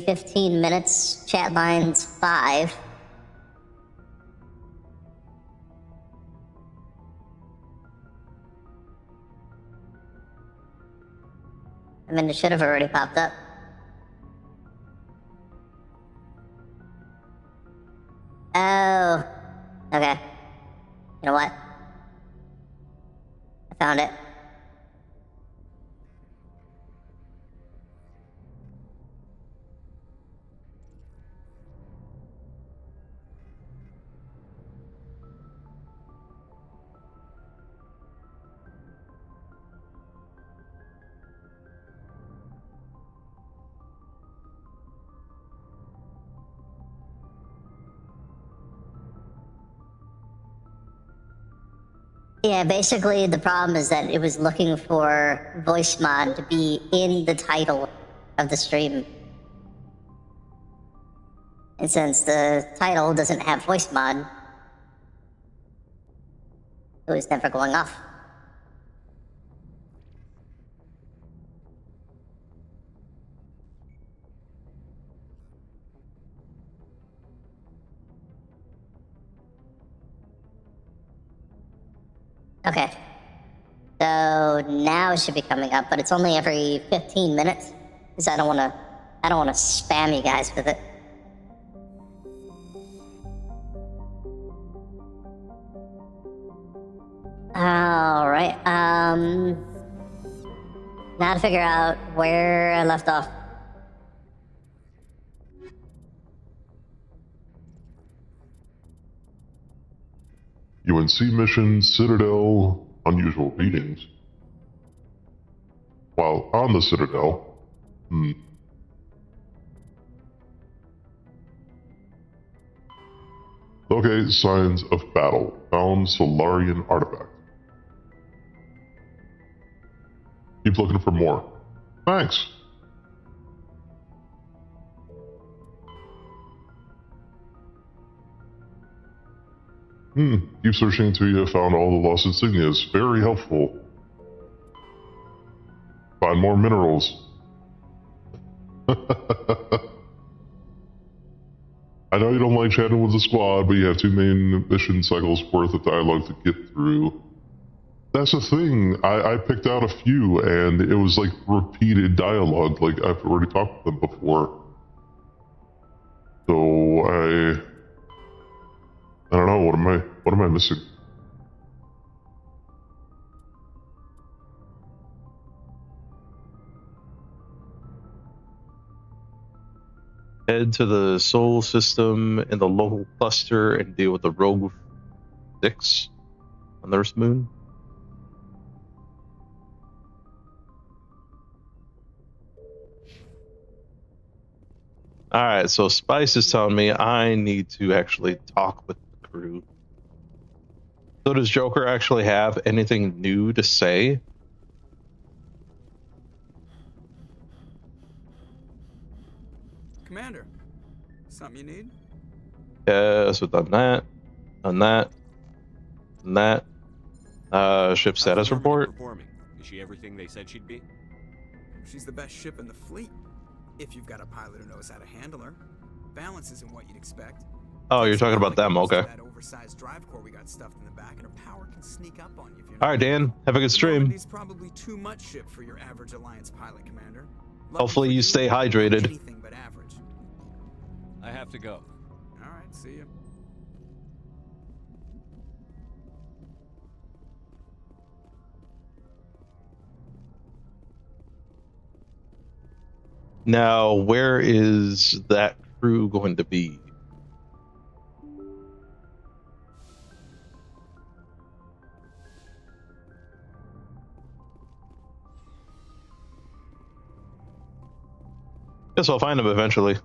15 minutes, chat lines 5. I mean, it should have already popped up. Oh. Okay. You know what? I found it. Yeah, basically the problem is that it was looking for voice mod to be in the title of the stream. And since the title doesn't have voice mod, it was never going off. Okay. So now it should be coming up, but it's only every 15 minutes. Because I don't wanna spam you guys with it. Alright, now to figure out where I left off. UNC mission, Citadel, unusual readings. While on the Citadel, locate signs of battle. Found Solarian artifact. Keep looking for more. Thanks. Keep searching until you have found all the lost insignias. Very helpful. Find more minerals. I know you don't like chatting with the squad, but you have 2 main mission cycles worth of dialogue to get through. That's the thing. I picked out a few, and it was like repeated dialogue. Like I've already talked with them before. So I don't know. What am I missing? Head to the Sol system in the local cluster and deal with the Rogue 6 on the Earth moon. Alright, so Spice is telling me I need to actually talk with the crew. So does Joker actually have anything new to say? Commander, something you need? Yes, we've done that. Done that. Done that. Ship status report. Performing? Is she everything they said she'd be? She's the best ship in the fleet. If you've got a pilot who knows how to handle her. Balance isn't what you'd expect. Oh, you're talking about them, okay. That oversized drive core we got stuffed in the back, and her power can sneak up on you if you're All right, Dan. Have a good stream. It's probably too much ship for your average Alliance pilot, Commander. Hopefully you stay hydrated. Anything but average. I have to go. All right, see you. Now, where is that crew going to be? Guess I'll find them eventually.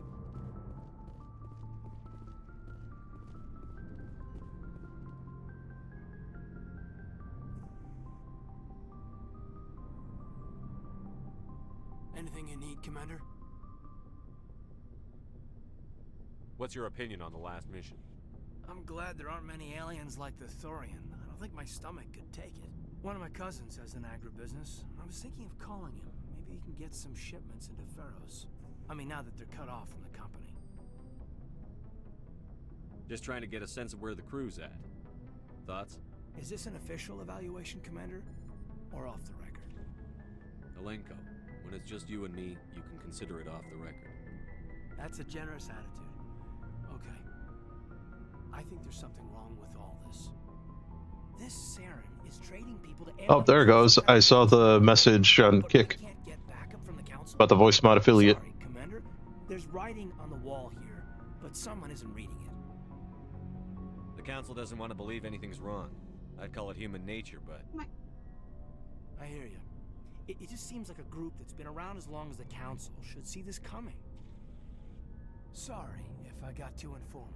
Anything you need, Commander? What's your opinion on the last mission? I'm glad there aren't many aliens like the Thorian. I don't think my stomach could take it. One of my cousins has an agribusiness. I was thinking of calling him. Maybe he can get some shipments into Pharaohs. I mean, now that they're cut off from the company. Just trying to get a sense of where the crew's at. Thoughts? Is this an official evaluation, Commander? Or off the record? Alenko, when it's just you and me, you can consider it off the record. That's a generous attitude. Okay. I think there's something wrong with all this. This Saren is trading people to Oh, there it goes. I saw the message on But we Kick can't get backup from the council. about the voice mod affiliate. Sorry, Commander. There's writing on the wall here, but someone isn't reading it. The council doesn't want to believe anything's wrong. I'd call it human nature, but I hear you. It just seems like a group that's been around as long as the council should see this coming. Sorry if I got too informal.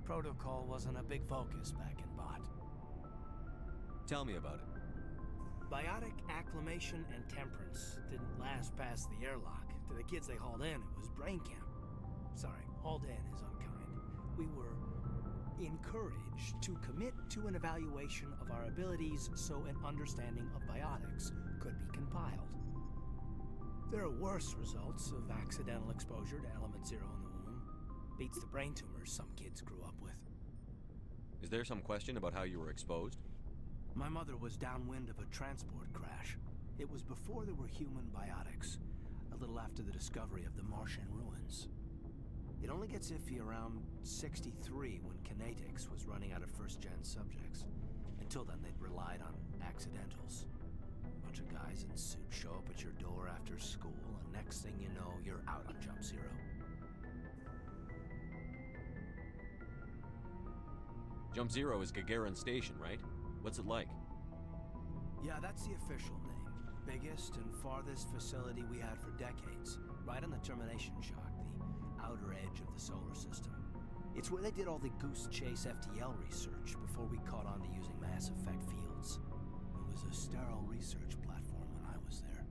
Protocol wasn't a big focus back in Bot. tell me about it. Biotic acclimation and temperance didn't last past the airlock. To the kids they hauled in, it was brain camp. Sorry, hauled in is unkind. We were encouraged to commit to an evaluation of our abilities so an understanding of biotics could be compiled. There are worse results of accidental exposure to element 0 in the womb. Beats the brain tumors some kids grew up with. Is there some question about how you were exposed? My mother was downwind of a transport crash. It was before there were human biotics, a little after the discovery of the Martian ruins. It only gets iffy around 63 when Kinetics was running out of first-gen subjects. Until then, they'd relied on accidentals. A bunch of guys in suits show up at your door after school, and next thing you know, you're out on Jump Zero. Jump Zero is Gagarin Station, right? What's it like? Yeah, that's the official name. Biggest and farthest facility we had for decades. Right on the termination shock, the outer edge of the solar system. It's where they did all the Goose Chase FTL research before we caught on to using mass effect fields. It was a sterile research platform when I was there.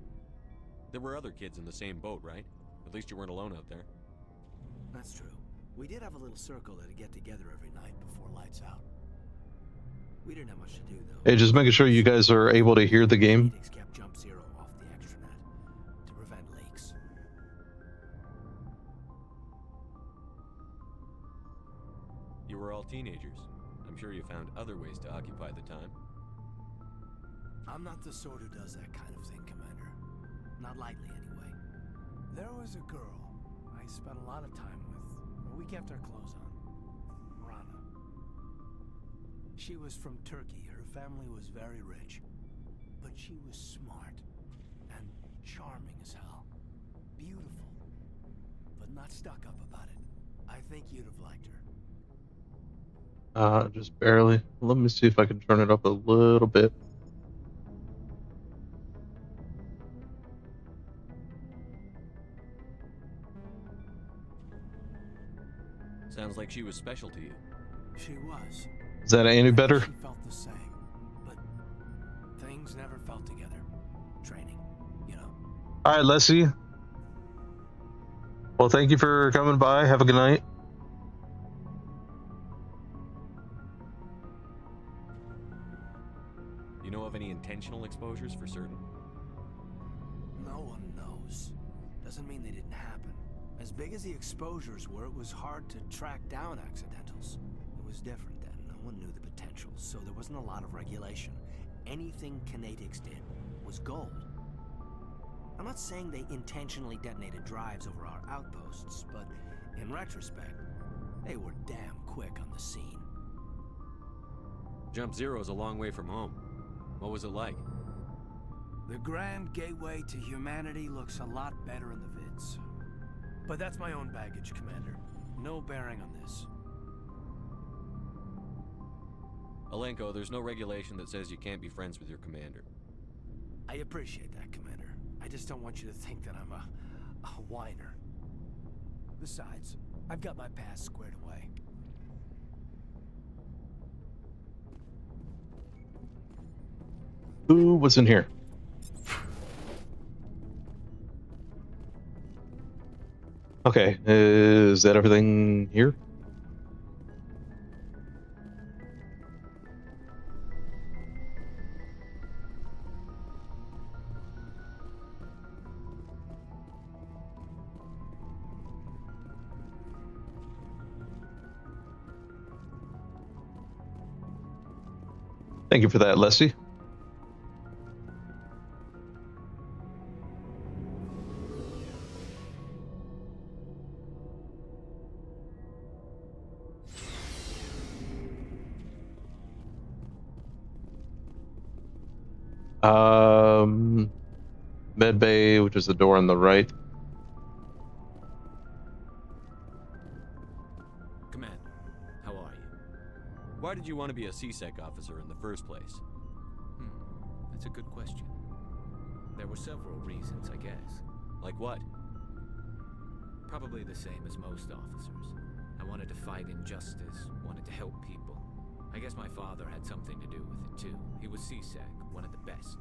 There were other kids in the same boat, right? At least you weren't alone out there. That's true. We did have a little circle that'd get together every night before lights out. We didn't have much to do, though. Hey, just making sure you guys are able to hear the game. Kinetics kept Jump Zero off the extranet to prevent leaks. You were all teenagers. I'm sure you found other ways to occupy the time. I'm not the sort who does that kind of thing, Commander. Not lightly, anyway. There was a girl I spent a lot of time with. We kept our clothes on. Rana. She was from Turkey. Her family was very rich. But she was smart. And charming as hell. Beautiful. But not stuck up about it. I think you'd have liked her. Just barely. Let me see if I can turn it up a little bit. Sounds like she was special to you. She was. Is that any better? She felt the same. But things never felt together. Training, you know. All right, Leslie. Well, thank you for coming by. Have a good night. You know of any intentional exposures for certain? No one knows. Doesn't mean they didn't happen. As big as the exposures were, it was hard to track down accidentals. It was different then. No one knew the potential, so there wasn't a lot of regulation. Anything Kinetics did was gold. I'm not saying they intentionally detonated drives over our outposts, but in retrospect, they were damn quick on the scene. Jump Zero is a long way from home. What was it like? The grand gateway to humanity looks a lot better in the vids. But that's my own baggage, Commander. No bearing on this. Alenko, there's no regulation that says you can't be friends with your commander. I appreciate that, Commander. I just don't want you to think that I'm a whiner. Besides, I've got my past squared away. Who was in here? Okay, is that everything here? Thank you for that, Leslie. Med bay, which is the door on the right. Commander, how are you? Why did you want to be a CSEC officer in the first place? That's a good question. There were several reasons, I guess. Like what? Probably the same as most officers. I wanted to fight injustice, wanted to help people. I guess my father had something to do with it too. He was CSEC, one of the best.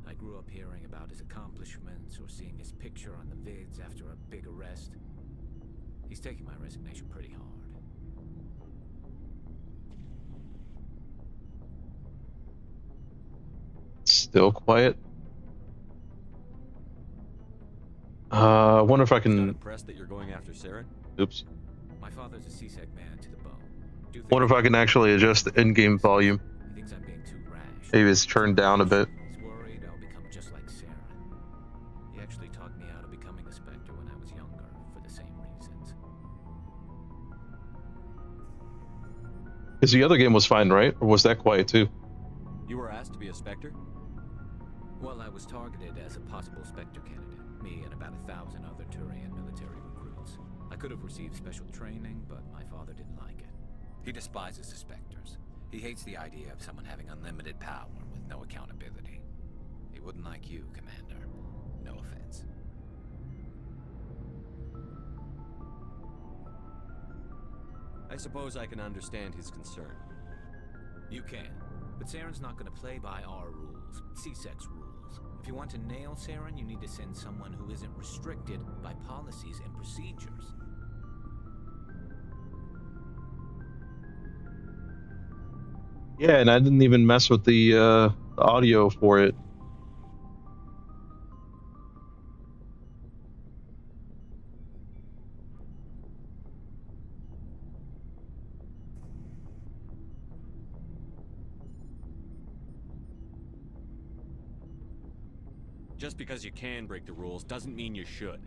I grew up hearing about his accomplishments or seeing his picture on the vids after a big arrest. He's taking my resignation pretty hard. Still quiet. I wonder if I Not can. impressed that you're going after Saren? Oops. My father's a CSEC man to the bone. Do you think Wonder if I can actually adjust the in-game volume. he thinks I'm being too rash? Maybe it's turned down a bit. He's worried I'll become just like Saren. He actually talked me out of becoming a Spectre when I was younger, for the same reasons. Because the other game was fine, right? Or was that quiet too? You were asked to be a Spectre? Well, I was targeted as a possible Spectre candidate. Me and about 1,000 other Turian military recruits. I could have received special training, but my father didn't like it. He despises the Spectres. He hates the idea of someone having unlimited power with no accountability. He wouldn't like you, Commander. No offense. I suppose I can understand his concern. You can. But Saren's not going to play by our rules, CSEC's rules. If you want to nail Saren, you need to send someone who isn't restricted by policies and procedures. Yeah, and I didn't even mess with the audio for it. Just because you can break the rules doesn't mean you should.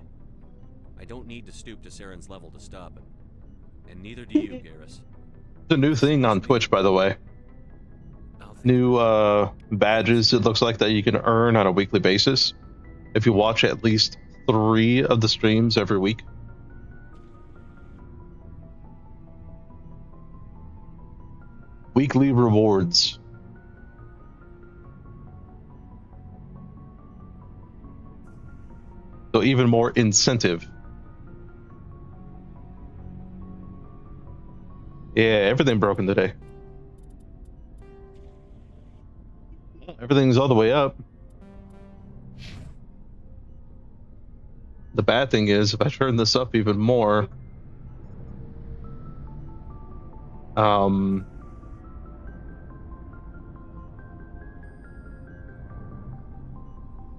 I don't need to stoop to Saren's level to stop him. And neither do you, Garrus. It's a new thing on Twitch, by the way. New badges, it looks like, that you can earn on a weekly basis if you watch at least 3 of the streams every week. Weekly rewards. So even more incentive. Yeah, everything broken today. Everything's all the way up. The bad thing is, if I turn this up even more,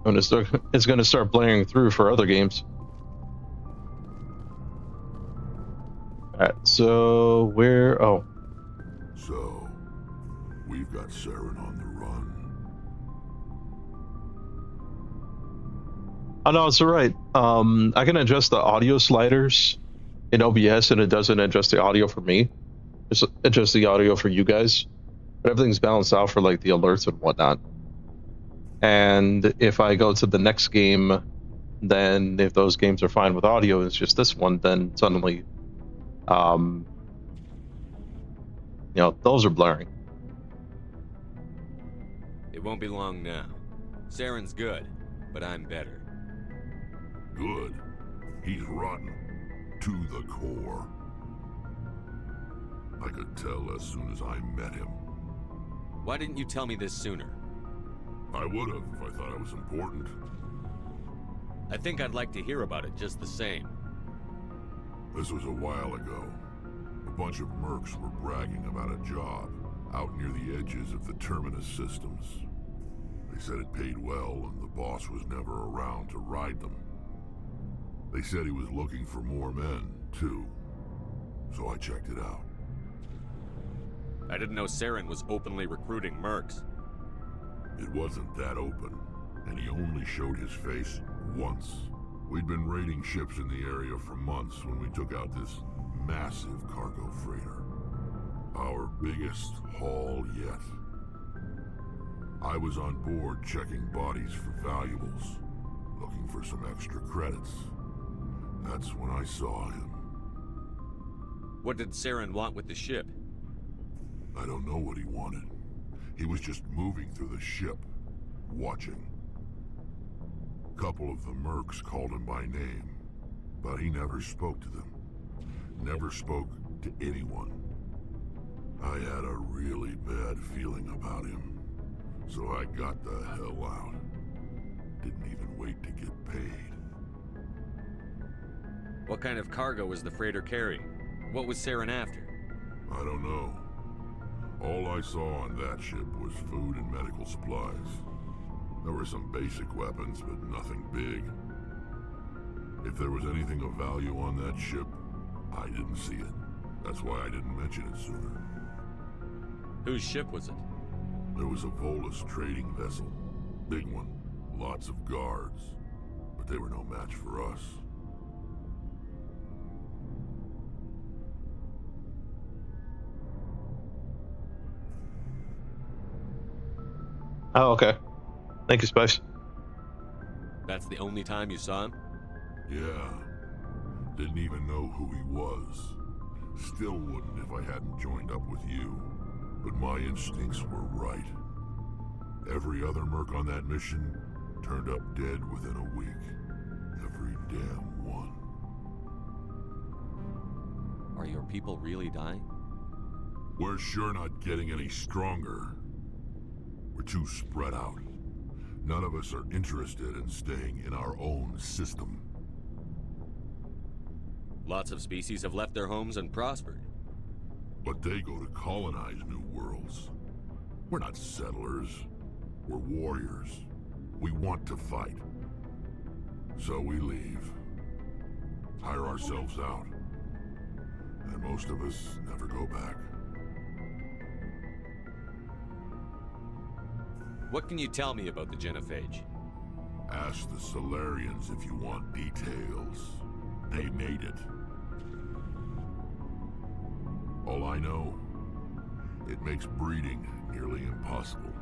it's going to start blaring through for other games. Alright, so where? Oh. So, we've got Saren on the run. Oh no, it's alright. I can adjust the audio sliders in OBS, and it doesn't adjust the audio for me. Just adjust the audio for you guys. But everything's balanced out for like the alerts and whatnot. And if I go to the next game, then if those games are fine with audio, it's just this one, then suddenly, you know, those are blaring. It won't be long now. Saren's good, but I'm better. Good. He's rotten. To the core. I could tell as soon as I met him. Why didn't you tell me this sooner? I would have if I thought it was important. I think I'd like to hear about it just the same. This was a while ago. A bunch of mercs were bragging about a job out near the edges of the Terminus systems. They said it paid well and the boss was never around to ride them. They said he was looking for more men, too. So I checked it out. I didn't know Saren was openly recruiting mercs. It wasn't that open, and he only showed his face once. We'd been raiding ships in the area for months when we took out this massive cargo freighter. Our biggest haul yet. I was on board checking bodies for valuables, looking for some extra credits. That's when I saw him. What did Saren want with the ship? I don't know what he wanted. He was just moving through the ship, watching. A couple of the mercs called him by name, but he never spoke to them. Never spoke to anyone. I had a really bad feeling about him, so I got the hell out. Didn't even wait to get paid. What kind of cargo was the freighter carrying? What was Saren after? I don't know. All I saw on that ship was food and medical supplies. There were some basic weapons, but nothing big. If there was anything of value on that ship, I didn't see it. That's why I didn't mention it sooner. Whose ship was it? There was a Volus trading vessel. Big one. Lots of guards. But they were no match for us. Oh, okay. Thank you, Spice. That's the only time you saw him? Yeah. Didn't even know who he was. Still wouldn't if I hadn't joined up with you. But my instincts were right. Every other merc on that mission turned up dead within a week. Every damn one. Are your people really dying? We're sure not getting any stronger. We're too spread out. None of us are interested in staying in our own system. Lots of species have left their homes and prospered. But they go to colonize new worlds. We're not settlers. We're warriors. We want to fight. So we leave. Hire ourselves out. And most of us never go back. What can you tell me about the Genophage? Ask the Solarians if you want details. They made it. All I know, it makes breeding nearly impossible.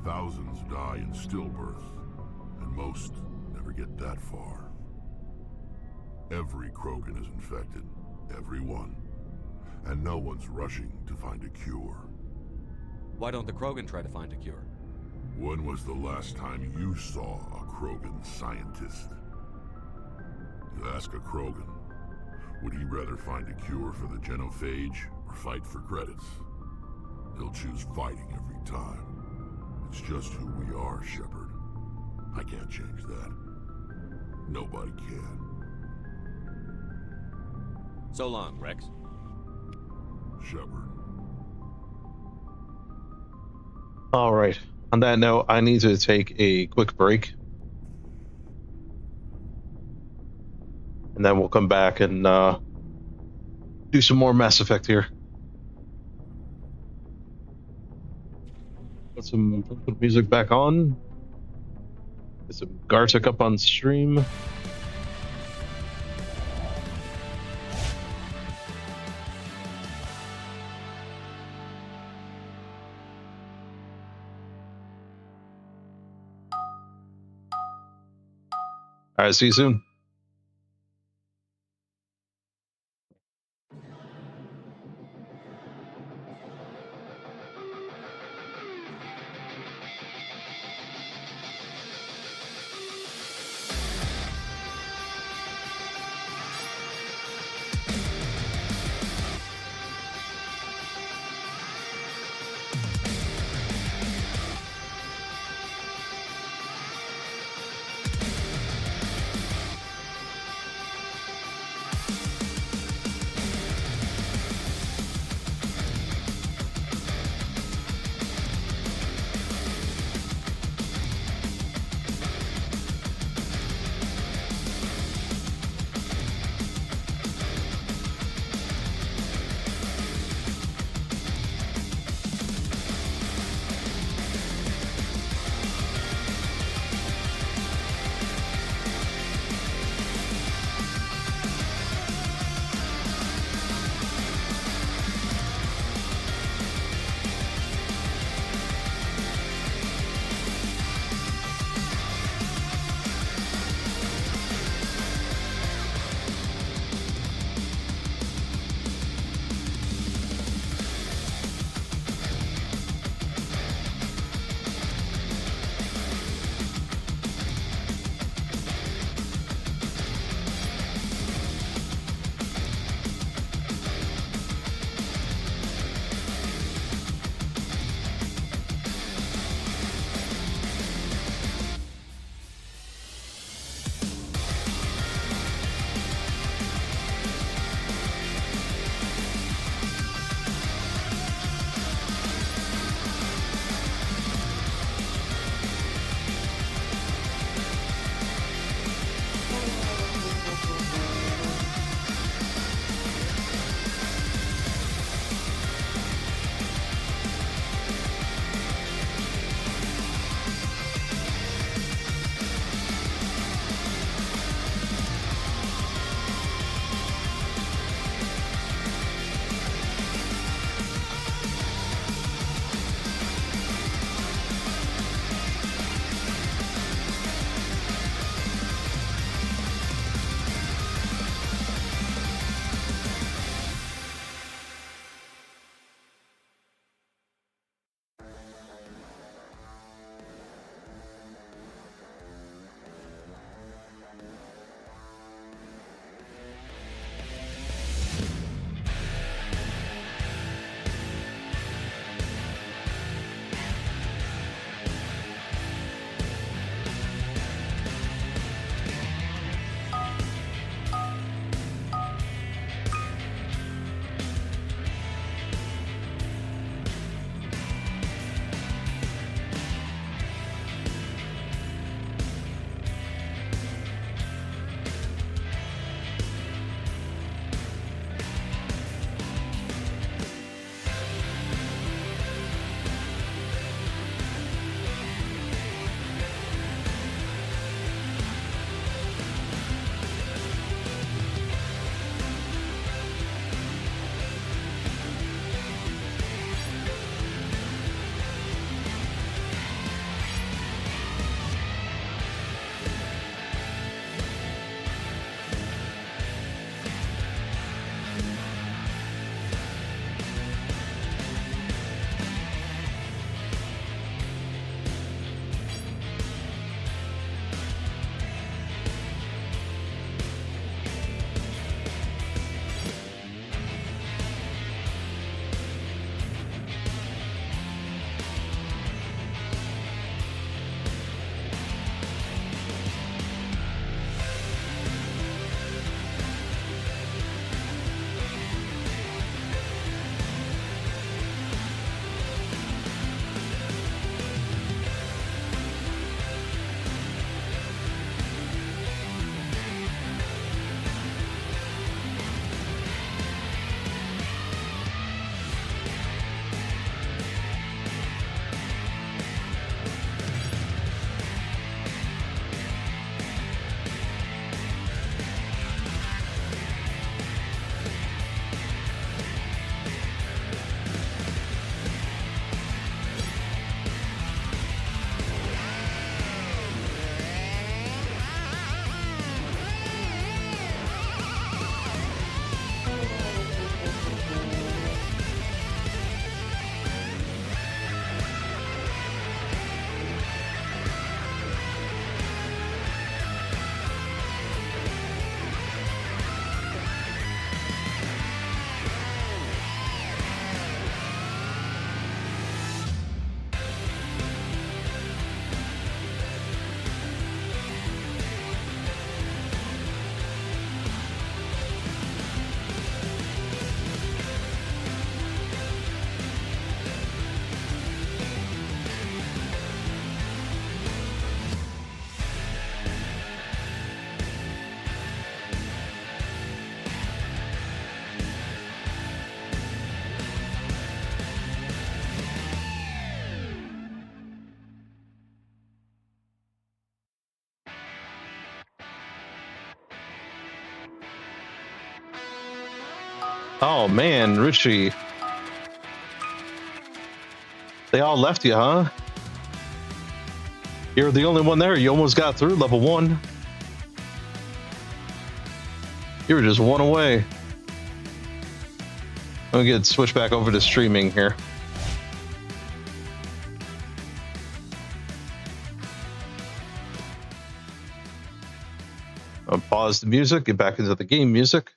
Thousands die in stillbirth, and most never get that far. Every Krogan is infected, every one, and no one's rushing to find a cure. Why don't the Krogan try to find a cure? When was the last time you saw a Krogan scientist? You ask a Krogan, would he rather find a cure for the Genophage or fight for credits? He'll choose fighting every time. It's just who we are, Shepard. I can't change that. Nobody can. So long, Rex. Shepard. All right. On that note, I need to take a quick break. And then we'll come back and do some more Mass Effect here. Put some music back on. Get some Gartic up on stream. All right, see you soon. Oh man, Richie. They all left you, huh? You're the only one there. You almost got through level 1. You were just one away. Let me get switch back over to streaming here. I'll pause the music, get back into the game music.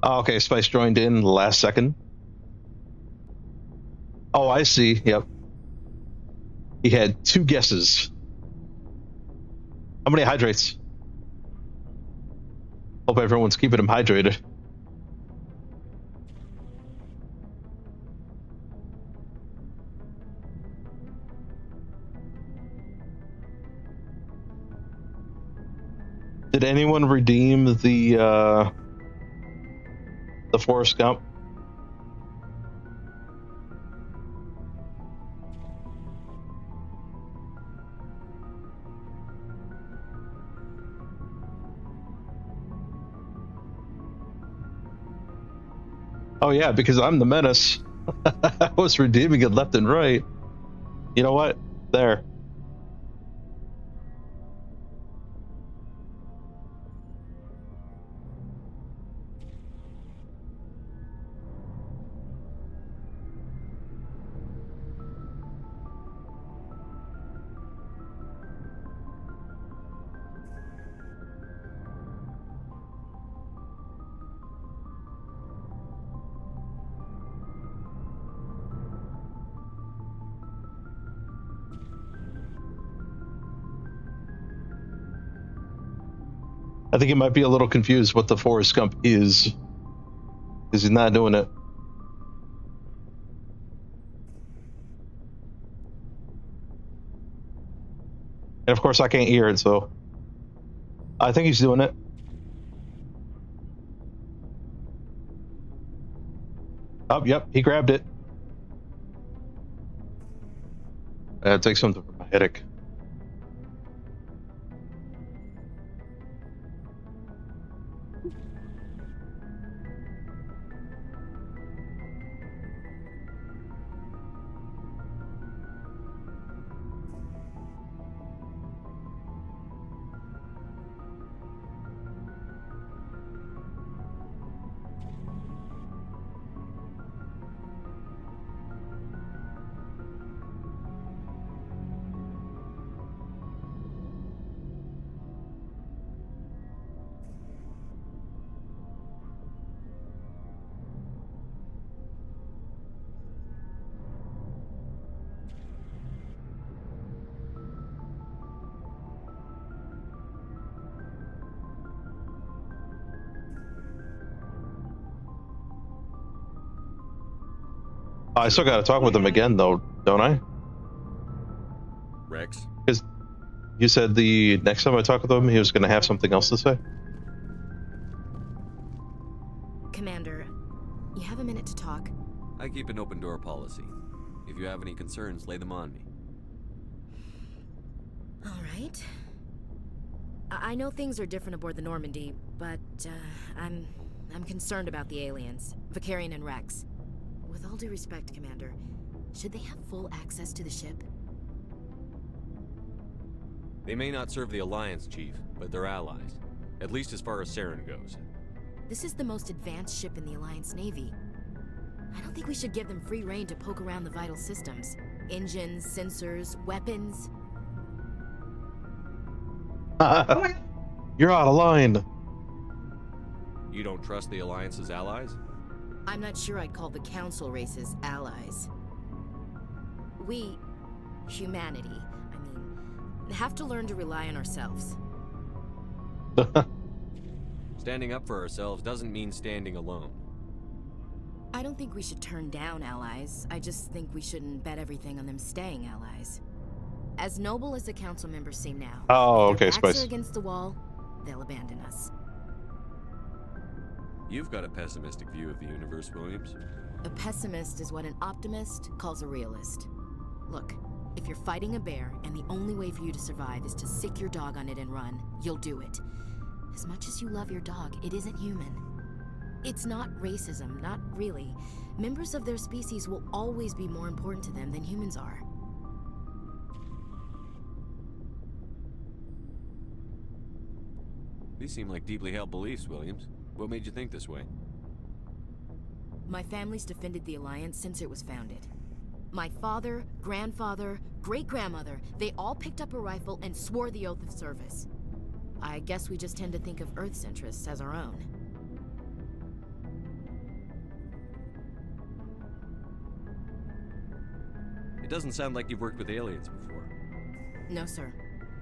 Oh, okay, Spice joined in the last second. Oh, I see. Yep. He had 2 guesses. How many hydrates? Hope everyone's keeping him hydrated. Did anyone redeem the Forrest Gump? Oh yeah, because I'm the menace. I was redeeming it left and right. You know what? There. I think he might be a little confused what the Forrest Gump is, because he's not doing it. And of course I can't hear it, so I think he's doing it. Oh, yep, he grabbed it. Take something for my headache. I still got to talk with him again, though, don't I? Rex? Because you said the next time I talk with him, he was going to have something else to say. Commander, you have a minute to talk? I keep an open door policy. If you have any concerns, lay them on me. All right. I know things are different aboard the Normandy, but I'm concerned about the aliens, Vicarian and Rex. With all due respect, Commander, should they have full access to the ship? They may not serve the Alliance, Chief, but they're allies. At least as far as Saren goes. This is the most advanced ship in the Alliance Navy. I don't think we should give them free rein to poke around the vital systems. Engines, sensors, weapons. You're out of line. You don't trust the Alliance's allies? I'm not sure I'd call the Council races allies. We, humanity, have to learn to rely on ourselves. Standing up for ourselves doesn't mean standing alone. I don't think we should turn down allies. I just think we shouldn't bet everything on them staying allies. As noble as the council members seem now, Oh, if their okay, backs Spice. are against the wall, they'll abandon us. You've got a pessimistic view of the universe, Williams. A pessimist is what an optimist calls a realist. Look, if you're fighting a bear and the only way for you to survive is to sick your dog on it and run, you'll do it. As much as you love your dog, it isn't human. It's not racism, not really. Members of their species will always be more important to them than humans are. These seem like deeply held beliefs, Williams. What made you think this way? My family's defended the Alliance since it was founded. My father, grandfather, great-grandmother, they all picked up a rifle and swore the oath of service. I guess we just tend to think of Earth's interests as our own. It doesn't sound like you've worked with aliens before. No, sir.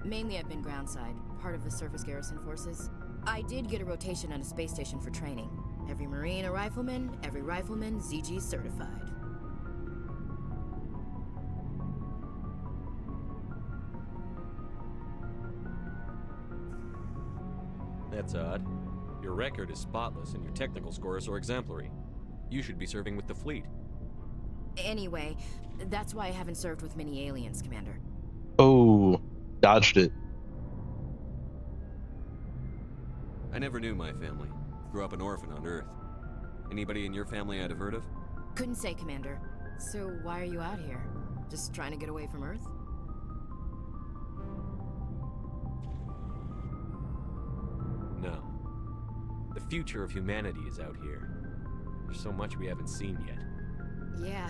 Mainly I've been groundside, part of the surface garrison forces. I did get a rotation on a space station for training. Every Marine a rifleman, every rifleman ZG certified. That's odd. Your record is spotless and your technical scores are exemplary. You should be serving with the fleet. Anyway, that's why I haven't served with many aliens, Commander. Oh, dodged it. I never knew my family. Grew up an orphan on Earth. Anybody in your family I'd have heard of? Couldn't say, Commander. So why are you out here? Just trying to get away from Earth? No. The future of humanity is out here. There's so much we haven't seen yet. Yeah.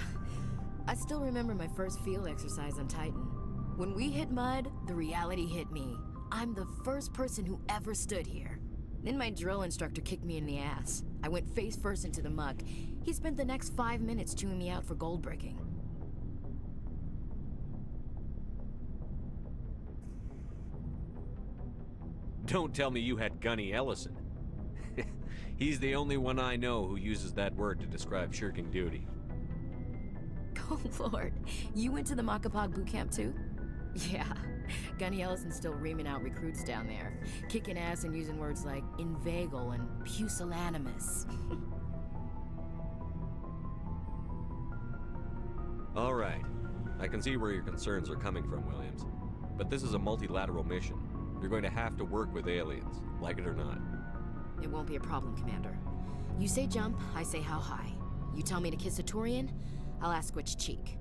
I still remember my first field exercise on Titan. When we hit mud, the reality hit me. I'm the first person who ever stood here. Then my drill instructor kicked me in the ass. I went face first into the muck. He spent the next 5 minutes chewing me out for gold breaking. Don't tell me you had Gunny Ellison. He's the only one I know who uses that word to describe shirking duty. Oh lord, you went to the Makapog boot camp too? Yeah, Gunny Ellison's still reaming out recruits down there, kicking ass and using words like inveigle and pusillanimous. All right. I can see where your concerns are coming from, Williams. But this is a multilateral mission. You're going to have to work with aliens, like it or not. It won't be a problem, Commander. You say jump, I say how high. You tell me to kiss a Turian, I'll ask which cheek.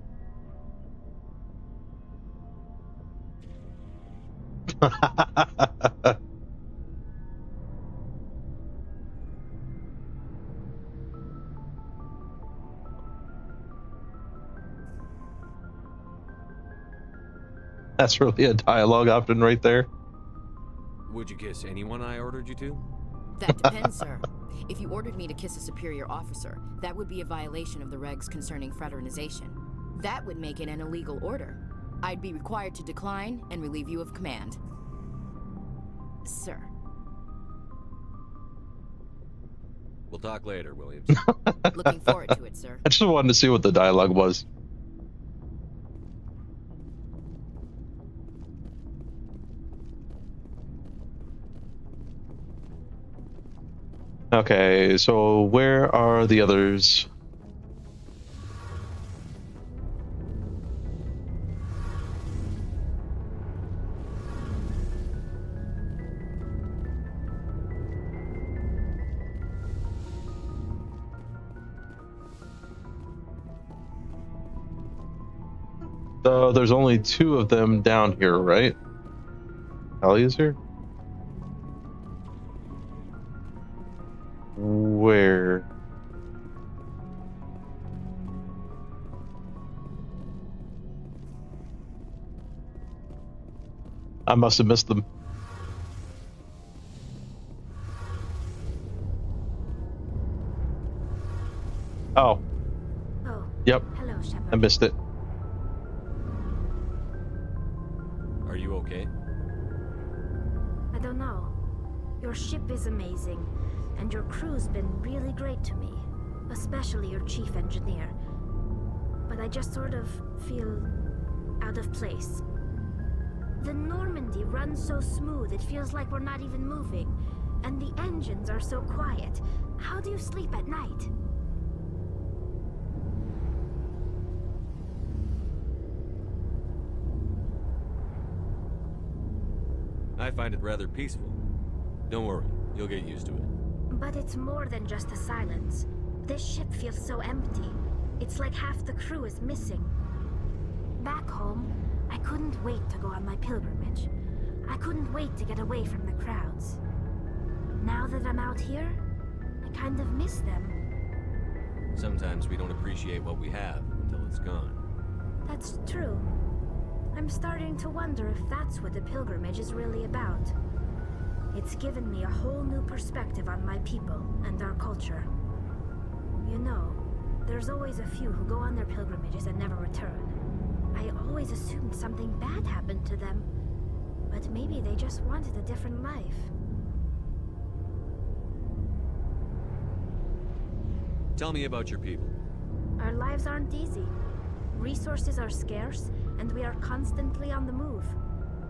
That's really a dialogue option right there. Would you kiss anyone I ordered you to? That depends, sir. If you ordered me to kiss a superior officer, that would be a violation of the regs concerning fraternization. That would make it an illegal order. I'd be required to decline and relieve you of command. Sir. We'll talk later, Williams. Looking forward to it, sir. I just wanted to see what the dialogue was. Okay, so where are the others? So there's only 2 of them down here, right? Ellie is here? Where? I must have missed them. Oh. Oh. Yep. Hello, Shepard. I missed it. Are you okay? I don't know. Your ship is amazing, and your crew's been really great to me, especially your chief engineer. But I just sort of feel out of place. The Normandy runs so smooth it feels like we're not even moving, and the engines are so quiet. How do you sleep at night? I find it rather peaceful. Don't worry, you'll get used to it. But it's more than just the silence. This ship feels so empty. It's like half the crew is missing. Back home, I couldn't wait to go on my pilgrimage. I couldn't wait to get away from the crowds. Now that I'm out here, I kind of miss them. Sometimes we don't appreciate what we have until it's gone. That's true. I'm starting to wonder if that's what the pilgrimage is really about. It's given me a whole new perspective on my people and our culture. You know, there's always a few who go on their pilgrimages and never return. I always assumed something bad happened to them, but maybe they just wanted a different life. Tell me about your people. Our lives aren't easy. Resources are scarce, and we are constantly on the move.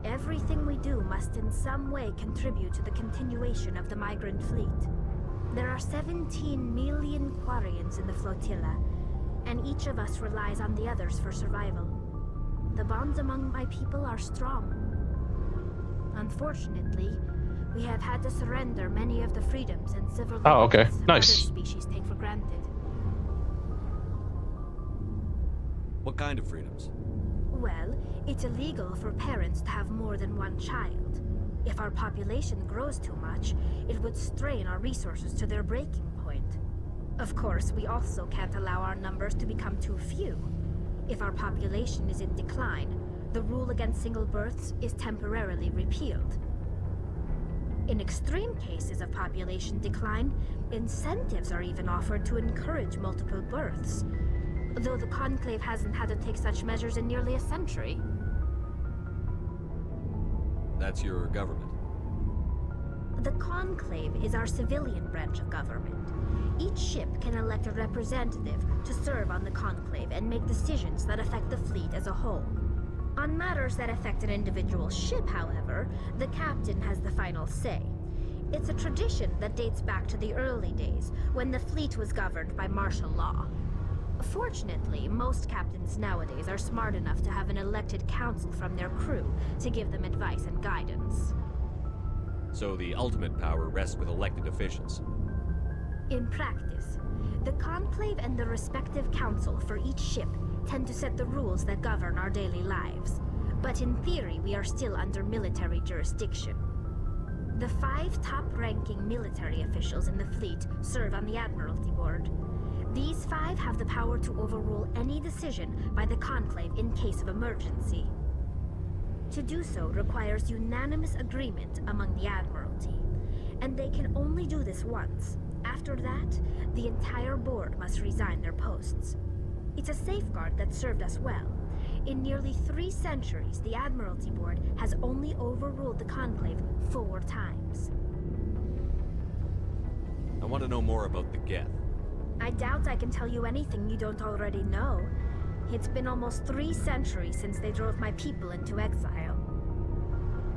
Everything we do must in some way contribute to the continuation of the migrant fleet. There are 17 million Quarians in the flotilla, and each of us relies on the others for survival. The bonds among my people are strong. Unfortunately, we have had to surrender many of the freedoms and civil liberties Nice. other species take for granted. What kind of freedoms? Well, it's illegal for parents to have more than one child. If our population grows too much, it would strain our resources to their breaking point. Of course, we also can't allow our numbers to become too few. If our population is in decline, the rule against single births is temporarily repealed. In extreme cases of population decline, incentives are even offered to encourage multiple births, though the Conclave hasn't had to take such measures in nearly a century. That's your government. The Conclave is our civilian branch of government. Each ship can elect a representative to serve on the Conclave and make decisions that affect the fleet as a whole. On matters that affect an individual ship, however, the captain has the final say. It's a tradition that dates back to the early days, when the fleet was governed by martial law. Fortunately, most captains nowadays are smart enough to have an elected council from their crew to give them advice and guidance. So the ultimate power rests with elected officials. In practice, the Conclave and the respective council for each ship tend to set the rules that govern our daily lives. But in theory, we are still under military jurisdiction. The 5 top-ranking military officials in the fleet serve on the Admiralty Board. These 5 have the power to overrule any decision by the Conclave in case of emergency. To do so requires unanimous agreement among the Admiralty, and they can only do this once. After that, the entire board must resign their posts. It's a safeguard that served us well. In nearly 3 centuries, the Admiralty Board has only overruled the Conclave 4 times. I want to know more about the Geth. I doubt I can tell you anything you don't already know. It's been almost 3 centuries since they drove my people into exile.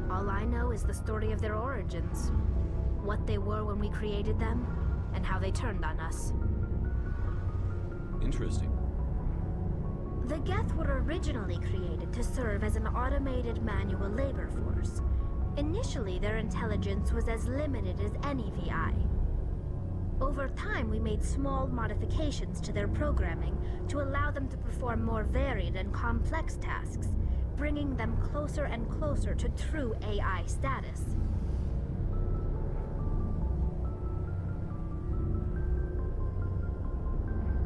All I know is the story of their origins, what they were when we created them, and how they turned on us. Interesting. The Geth were originally created to serve as an automated manual labor force. Initially, their intelligence was as limited as any VI. Over time, we made small modifications to their programming to allow them to perform more varied and complex tasks, bringing them closer and closer to true AI status.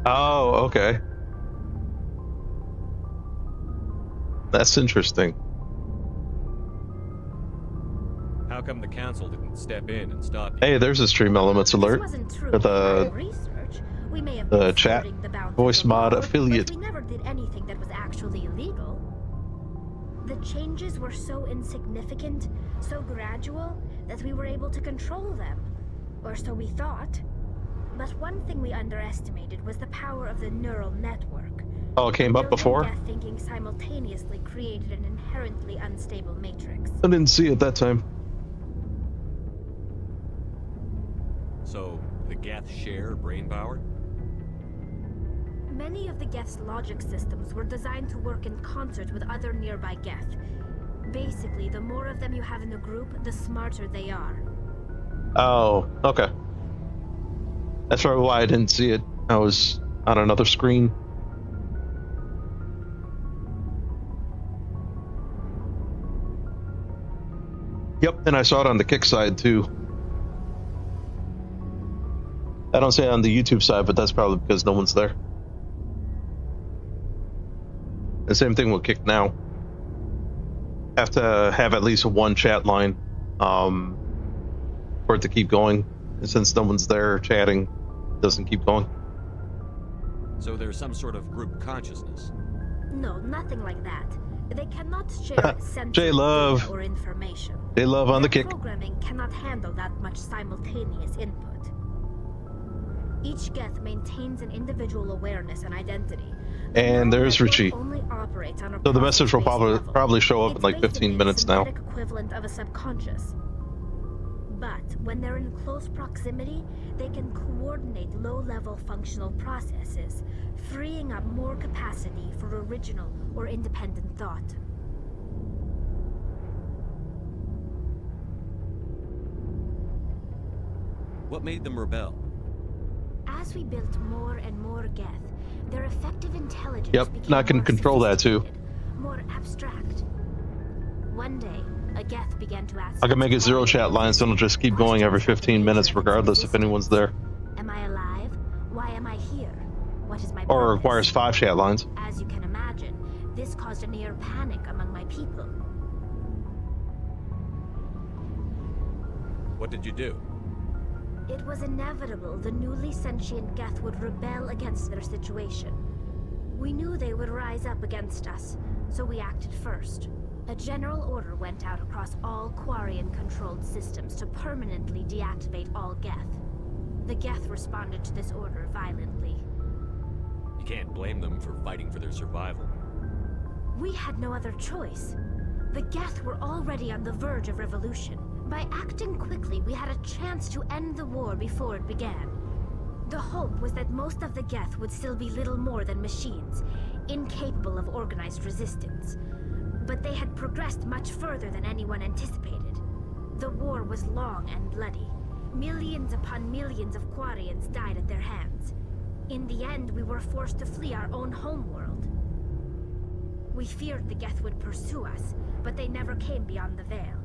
Oh, okay. That's interesting. How come the council didn't step in and stop you? Hey, there's a Stream Elements alert. This wasn't true For the research. We may have the been chat skirting the bounds of voice the mod law, affiliate. but we never did anything that was actually illegal. The changes were so insignificant, so gradual, that we were able to control them. Or so we thought. But one thing we underestimated was the power of the neural network. Oh, it came up before? Death thinking simultaneously created an inherently unstable matrix. I didn't see it that time. So, the Geth share brain power? Many of the Geth's logic systems were designed to work in concert with other nearby Geth. Basically, the more of them you have in a group, the smarter they are. Oh, okay. That's probably why I didn't see it. I was on another screen. Yep, and I saw it on the Kick side too. I don't say it on the YouTube side, but that's probably because no one's there. The same thing with Kick now. Have to have at least one chat line for it to keep going. And since no one's there chatting, it doesn't keep going. So there's some sort of group consciousness. No, nothing like that. They cannot share sensitive J-Love. data or information. J-Love on the Their Kick. Programming cannot handle that much simultaneous input. Each Geth maintains an individual awareness and identity. And there's Neural Richie. network only operates on a So the message will process-based level. probably show up in It's like 15 basically minutes the now. synthetic equivalent of a subconscious. But when they're in close proximity, they can coordinate low-level functional processes, freeing up more capacity for original or independent thought. What made them rebel? As we built more and more Geth, their effective intelligence Yep, became I can more control that too. sophisticated, more abstract. One day, a Geth began to ask. I can make it 0 chat lines, so it'll just keep going every 15 minutes, regardless if anyone's there. Am I alive? Why am I here? What is my Or purpose? requires 5 chat lines. As you can imagine, this caused a near panic among my people. What did you do? It was inevitable the newly sentient Geth would rebel against their situation. We knew they would rise up against us, so we acted first. A general order went out across all Quarian-controlled systems to permanently deactivate all Geth. The Geth responded to this order violently. You can't blame them for fighting for their survival. We had no other choice. The Geth were already on the verge of revolution. By acting quickly, we had a chance to end the war before it began. The hope was that most of the Geth would still be little more than machines, incapable of organized resistance. But they had progressed much further than anyone anticipated. The war was long and bloody. Millions upon millions of Quarians died at their hands. In the end, we were forced to flee our own homeworld. We feared the Geth would pursue us, but they never came beyond the Veil.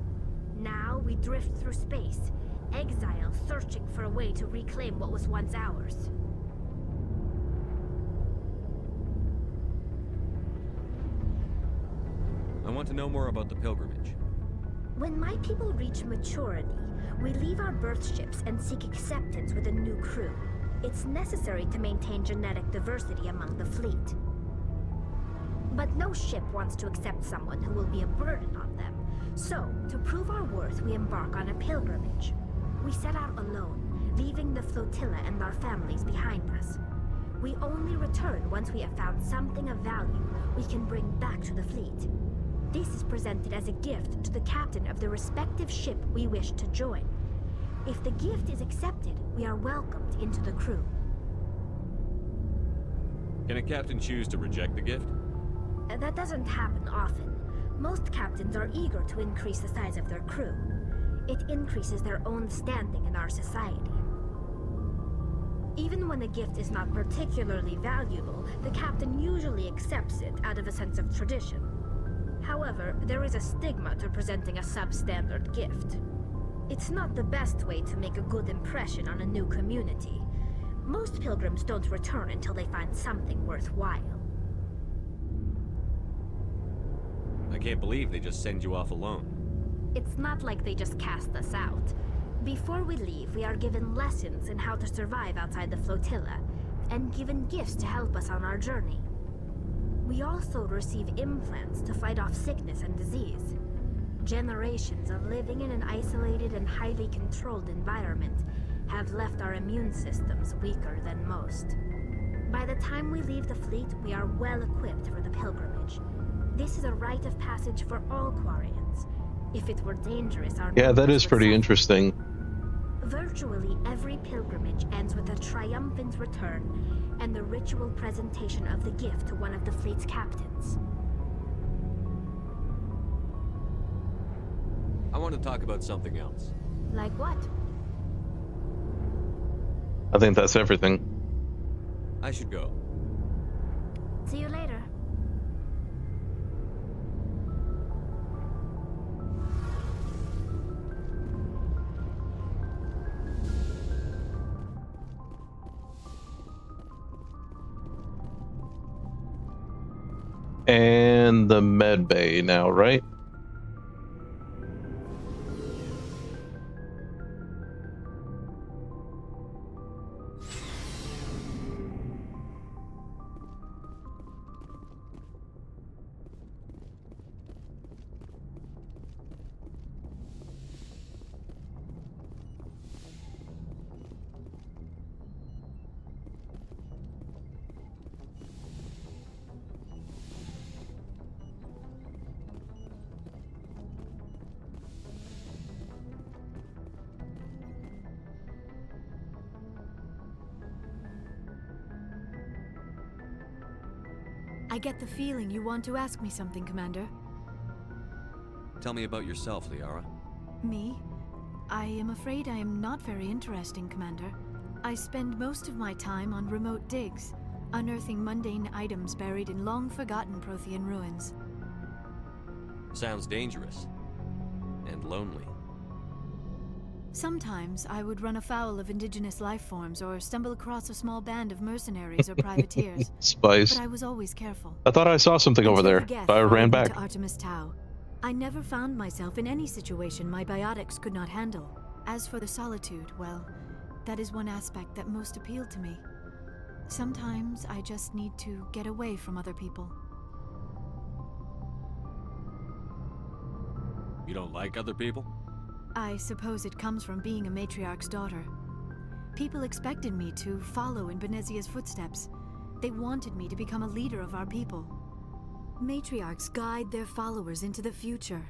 Now we drift through space, exile searching for a way to reclaim what was once ours. I want to know more about the pilgrimage. When my people reach maturity, we leave our birth ships and seek acceptance with a new crew. It's necessary to maintain genetic diversity among the fleet. But no ship wants to accept someone who will be a burden on them. So, to prove our worth, we embark on a pilgrimage. We set out alone, leaving the flotilla and our families behind us. We only return once we have found something of value we can bring back to the fleet. This is presented as a gift to the captain of the respective ship we wish to join. If the gift is accepted, we are welcomed into the crew. Can a captain choose to reject the gift? That doesn't happen often. Most captains are eager to increase the size of their crew. It increases their own standing in our society. Even when a gift is not particularly valuable, the captain usually accepts it out of a sense of tradition. However, there is a stigma to presenting a substandard gift. It's not the best way to make a good impression on a new community. Most pilgrims don't return until they find something worthwhile. I can't believe they just send you off alone. It's not like they just cast us out. Before we leave, we are given lessons in how to survive outside the flotilla, and given gifts to help us on our journey. We We also receive implants to fight off sickness and disease. Generations of living in an isolated and highly controlled environment have left our immune systems weaker than most. By the time we leave the fleet, we are well equipped for the pilgrimage. This is a rite of passage for all Quarians. If it were dangerous, our Yeah, that numbers is would pretty suffer. interesting. Virtually every pilgrimage ends with a triumphant return and the ritual presentation of the gift to one of the fleet's captains. I want to talk about something else. Like what? I think that's everything. I should go. See you later. And the med bay now, right? I get the feeling you want to ask me something, Commander. Tell me about yourself, Liara. Me? I am afraid I am not very interesting, Commander. I spend most of my time on remote digs, unearthing mundane items buried in long-forgotten Prothean ruins. Sounds dangerous. And lonely. Sometimes I would run afoul of indigenous life forms or stumble across a small band of mercenaries or privateers. Spice. But I was always careful. I thought I saw something over Until there, the Geth so I ran followed me back. to Artemis Tau. I never found myself in any situation my biotics could not handle. As for the solitude, well, that is one aspect that most appealed to me. Sometimes I just need to get away from other people. You don't like other people? I suppose it comes from being a matriarch's daughter. People expected me to follow in Benezia's footsteps. They wanted me to become a leader of our people. Matriarchs guide their followers into the future.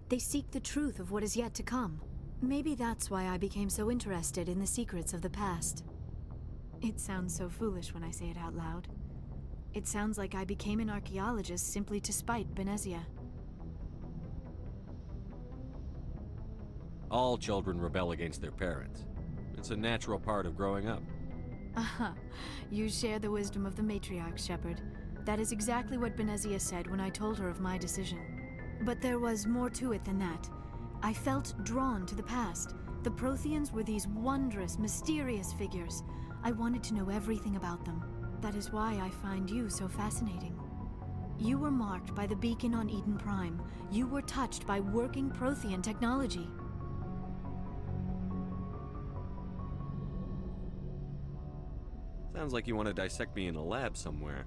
They seek the truth of what is yet to come. Maybe that's why I became so interested in the secrets of the past. It sounds so foolish when I say it out loud. It sounds like I became an archaeologist simply to spite Benezia. All children rebel against their parents. It's a natural part of growing up. Aha, you share the wisdom of the matriarch, Shepard. That is exactly what Benezia said when I told her of my decision. But there was more to it than that. I felt drawn to the past. The Protheans were these wondrous, mysterious figures. I wanted to know everything about them. That is why I find you so fascinating. You were marked by the beacon on Eden Prime. You were touched by working Prothean technology. Sounds like you want to dissect me in a lab somewhere.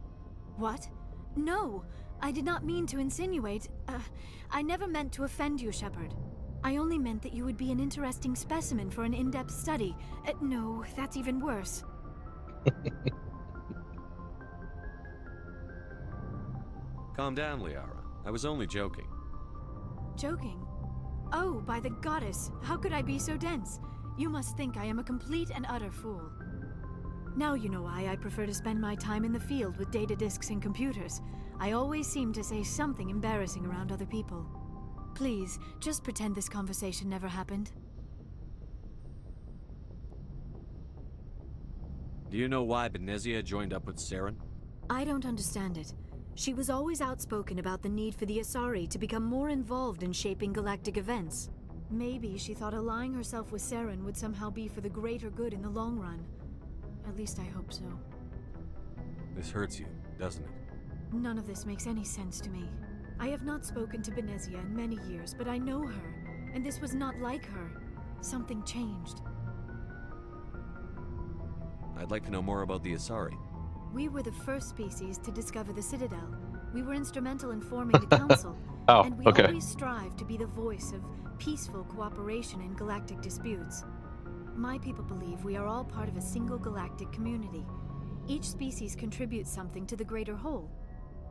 What? No! I did not mean to insinuate. I never meant to offend you, Shepard. I only meant that you would be an interesting specimen for an in-depth study. No, that's even worse. Calm down, Liara. I was only joking. Joking? Oh, by the goddess, how could I be so dense? You must think I am a complete and utter fool. Now you know why I prefer to spend my time in the field with data disks and computers. I always seem to say something embarrassing around other people. Please, just pretend this conversation never happened. Do you know why Benezia joined up with Saren? I don't understand it. She was always outspoken about the need for the Asari to become more involved in shaping galactic events. Maybe she thought allying herself with Saren would somehow be for the greater good in the long run. At least I hope so. This hurts you, doesn't it? None of this makes any sense to me. I have not spoken to Benezia in many years, but I know her, and this was not like her. Something changed. I'd like to know more about the Asari. We were the first species to discover the Citadel. We were instrumental in forming the Council, Oh, and we okay. always strive to be the voice of peaceful cooperation in galactic disputes. My people believe we are all part of a single galactic community. Each species contributes something to the greater whole.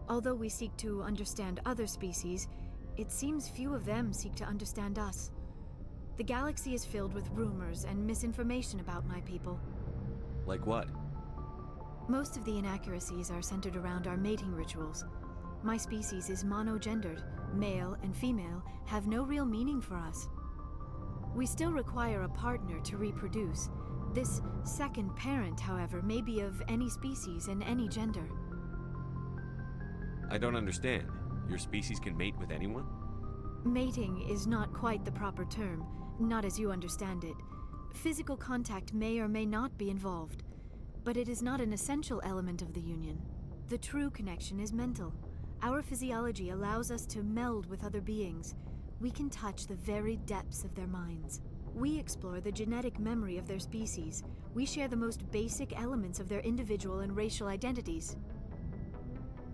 Although we seek to understand other species, it seems few of them seek to understand us. The galaxy is filled with rumors and misinformation about my people. Like what? Most of the inaccuracies are centered around our mating rituals. My species is monogendered. Male and female have no real meaning for us. We still require a partner to reproduce. This second parent, however, may be of any species and any gender. I don't understand. Your species can mate with anyone? Mating is not quite the proper term, not as you understand it. Physical contact may or may not be involved, but it is not an essential element of the union. The true connection is mental. Our physiology allows us to meld with other beings. We can touch the very depths of their minds. We explore the genetic memory of their species. We share the most basic elements of their individual and racial identities.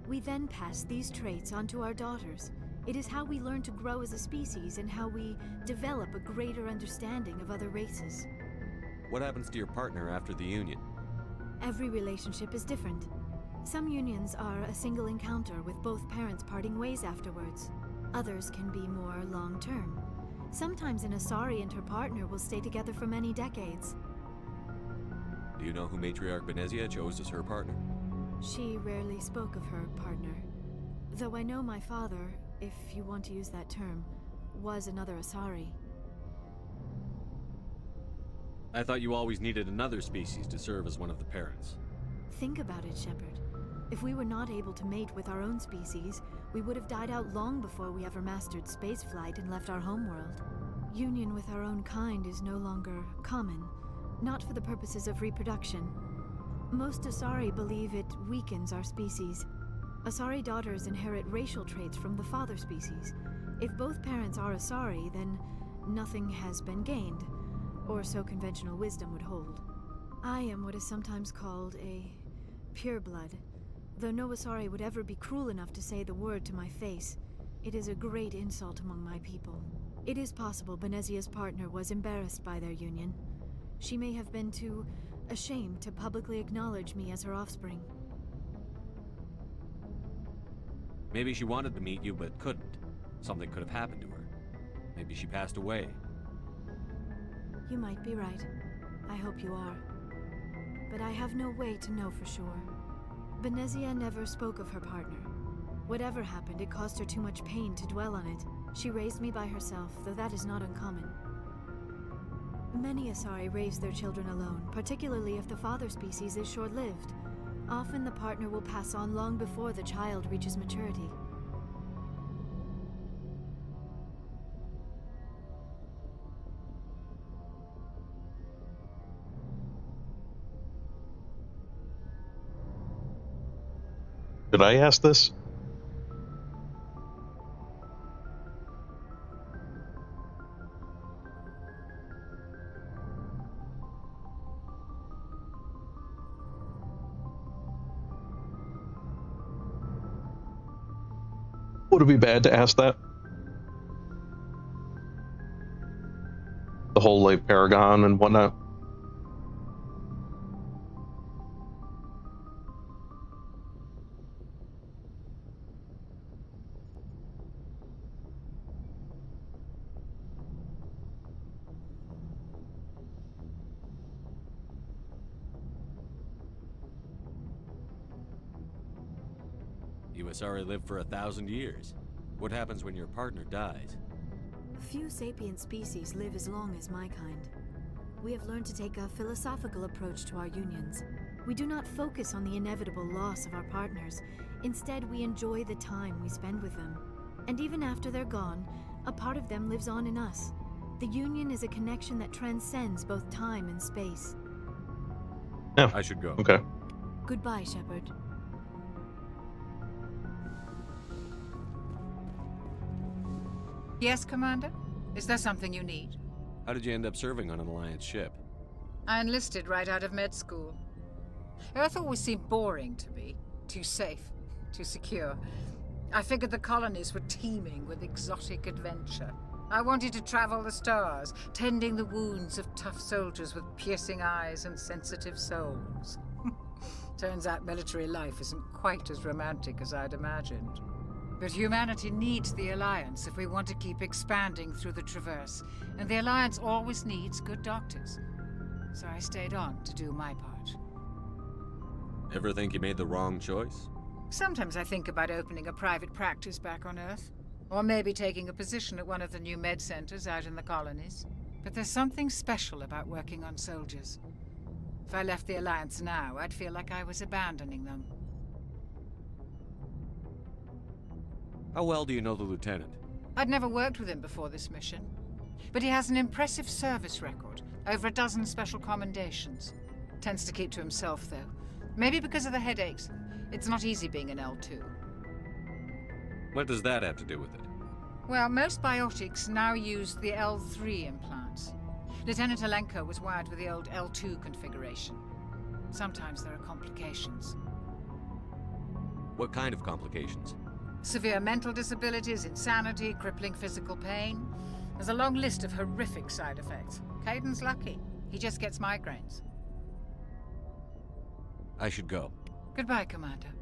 We then pass these traits on to our daughters. It is how we learn to grow as a species and how we develop a greater understanding of other races. What happens to your partner after the union? Every relationship is different. Some unions are a single encounter with both parents parting ways afterwards. Others can be more long-term. Sometimes an Asari and her partner will stay together for many decades. Do you know who Matriarch Benezia chose as her partner? She rarely spoke of her partner. Though I know my father, if you want to use that term, was another Asari. I thought you always needed another species to serve as one of the parents. Think about it, Shepard. If we were not able to mate with our own species, we would have died out long before we ever mastered spaceflight and left our homeworld. Union with our own kind is no longer common, not for the purposes of reproduction. Most Asari believe it weakens our species. Asari daughters inherit racial traits from the father species. If both parents are Asari, then nothing has been gained, or so conventional wisdom would hold. I am what is sometimes called a pureblood. Though no Asari would ever be cruel enough to say the word to my face, it is a great insult among my people. It is possible Benezia's partner was embarrassed by their union. She may have been too ashamed to publicly acknowledge me as her offspring. Maybe she wanted to meet you but couldn't. Something could have happened to her. Maybe she passed away. You might be right. I hope you are. But I have no way to know for sure. Benezia never spoke of her partner. Whatever happened, it caused her too much pain to dwell on it. She raised me by herself, though that is not uncommon. Many Asari raise their children alone, particularly if the father species is short-lived. Often the partner will pass on long before the child reaches maturity. Did I ask this? Would it be bad to ask that? The whole like Paragon and whatnot. You Asari live for 1,000 years. What happens when your partner dies? Few sapient species live as long as my kind. We have learned to take a philosophical approach to our unions. We do not focus on the inevitable loss of our partners. Instead, we enjoy the time we spend with them. And even after they're gone, a part of them lives on in us. The union is a connection that transcends both time and space. Yeah. I should go. Okay. Goodbye, Shepard. Yes, Commander? Is there something you need? How did you end up serving on an Alliance ship? I enlisted right out of med school. Earth always seemed boring to me. Too safe, to secure. I figured the colonies were teeming with exotic adventure. I wanted to travel the stars, tending the wounds of tough soldiers with piercing eyes and sensitive souls. Turns out military life isn't quite as romantic as I'd imagined. But humanity needs the Alliance if we want to keep expanding through the Traverse, and the Alliance always needs good doctors. So I stayed on to do my part. Ever think you made the wrong choice? Sometimes I think about opening a private practice back on Earth, or maybe taking a position at one of the new med centers out in the colonies. But there's something special about working on soldiers. If I left the Alliance now, I'd feel like I was abandoning them. How well do you know the Lieutenant? I'd never worked with him before this mission, but he has an impressive service record, over a dozen special commendations. Tends to keep to himself, though. Maybe because of the headaches. It's not easy being an L2. What does that have to do with it? Well, most biotics now use the L3 implants. Lieutenant Alenko was wired with the old L2 configuration. Sometimes there are complications. What kind of complications? Severe mental disabilities, insanity, crippling physical pain. There's a long list of horrific side effects. Caden's lucky. He just gets migraines. I should go. Goodbye, Commander.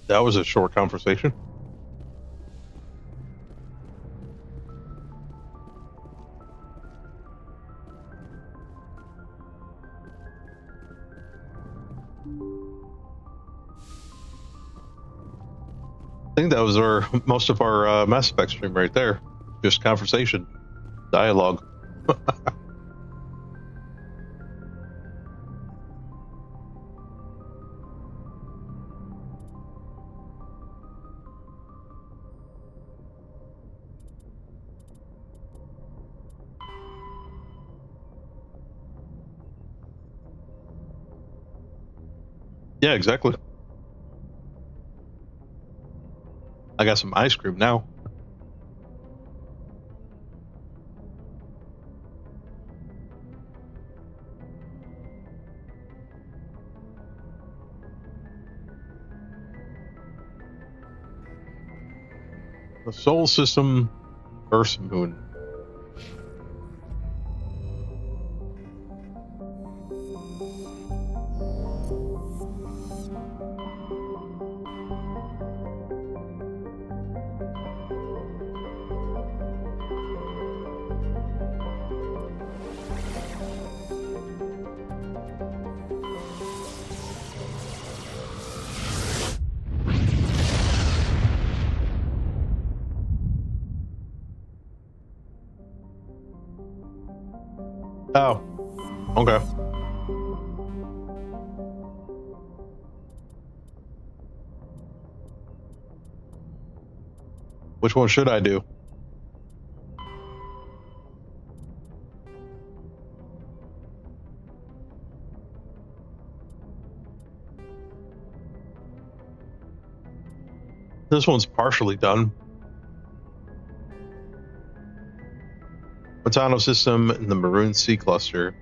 That was a short conversation. I think that was most of our Mass Effect stream right there. Just conversation, dialogue. Yeah, exactly. I got some ice cream now. The Sol System, Earth's moon. Oh, okay. Which one should I do? This one's partially done. Metano system in the Maroon Sea cluster.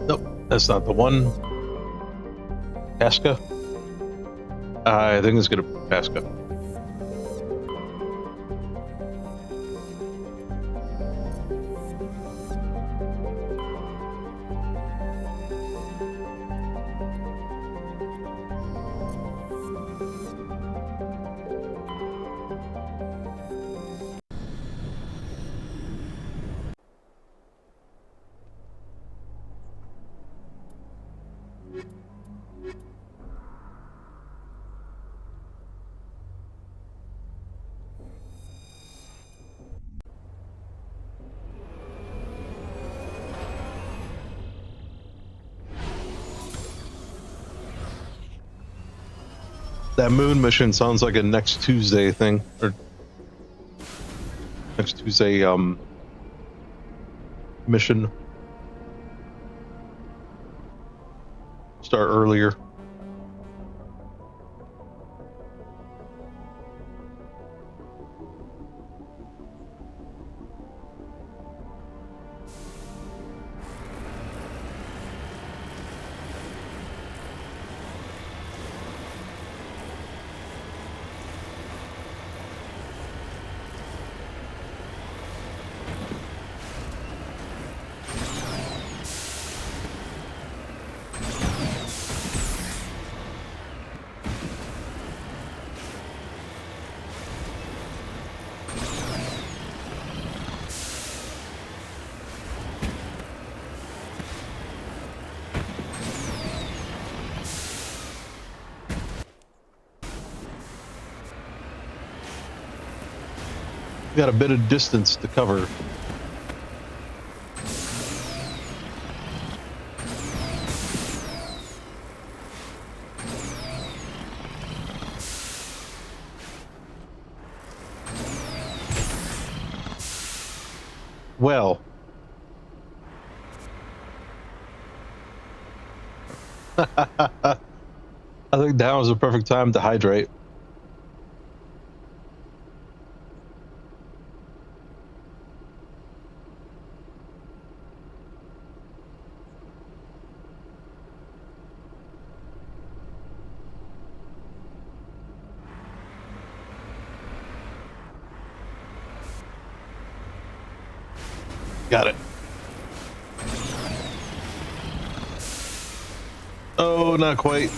Nope, that's not the one. Pasca? I think it's gonna be Pasca. That moon mission sounds like a next Tuesday thing, or next Tuesday mission. Start earlier. Got a bit of distance to cover. Well, I think now is the perfect time to hydrate. Got it. Oh, not quite.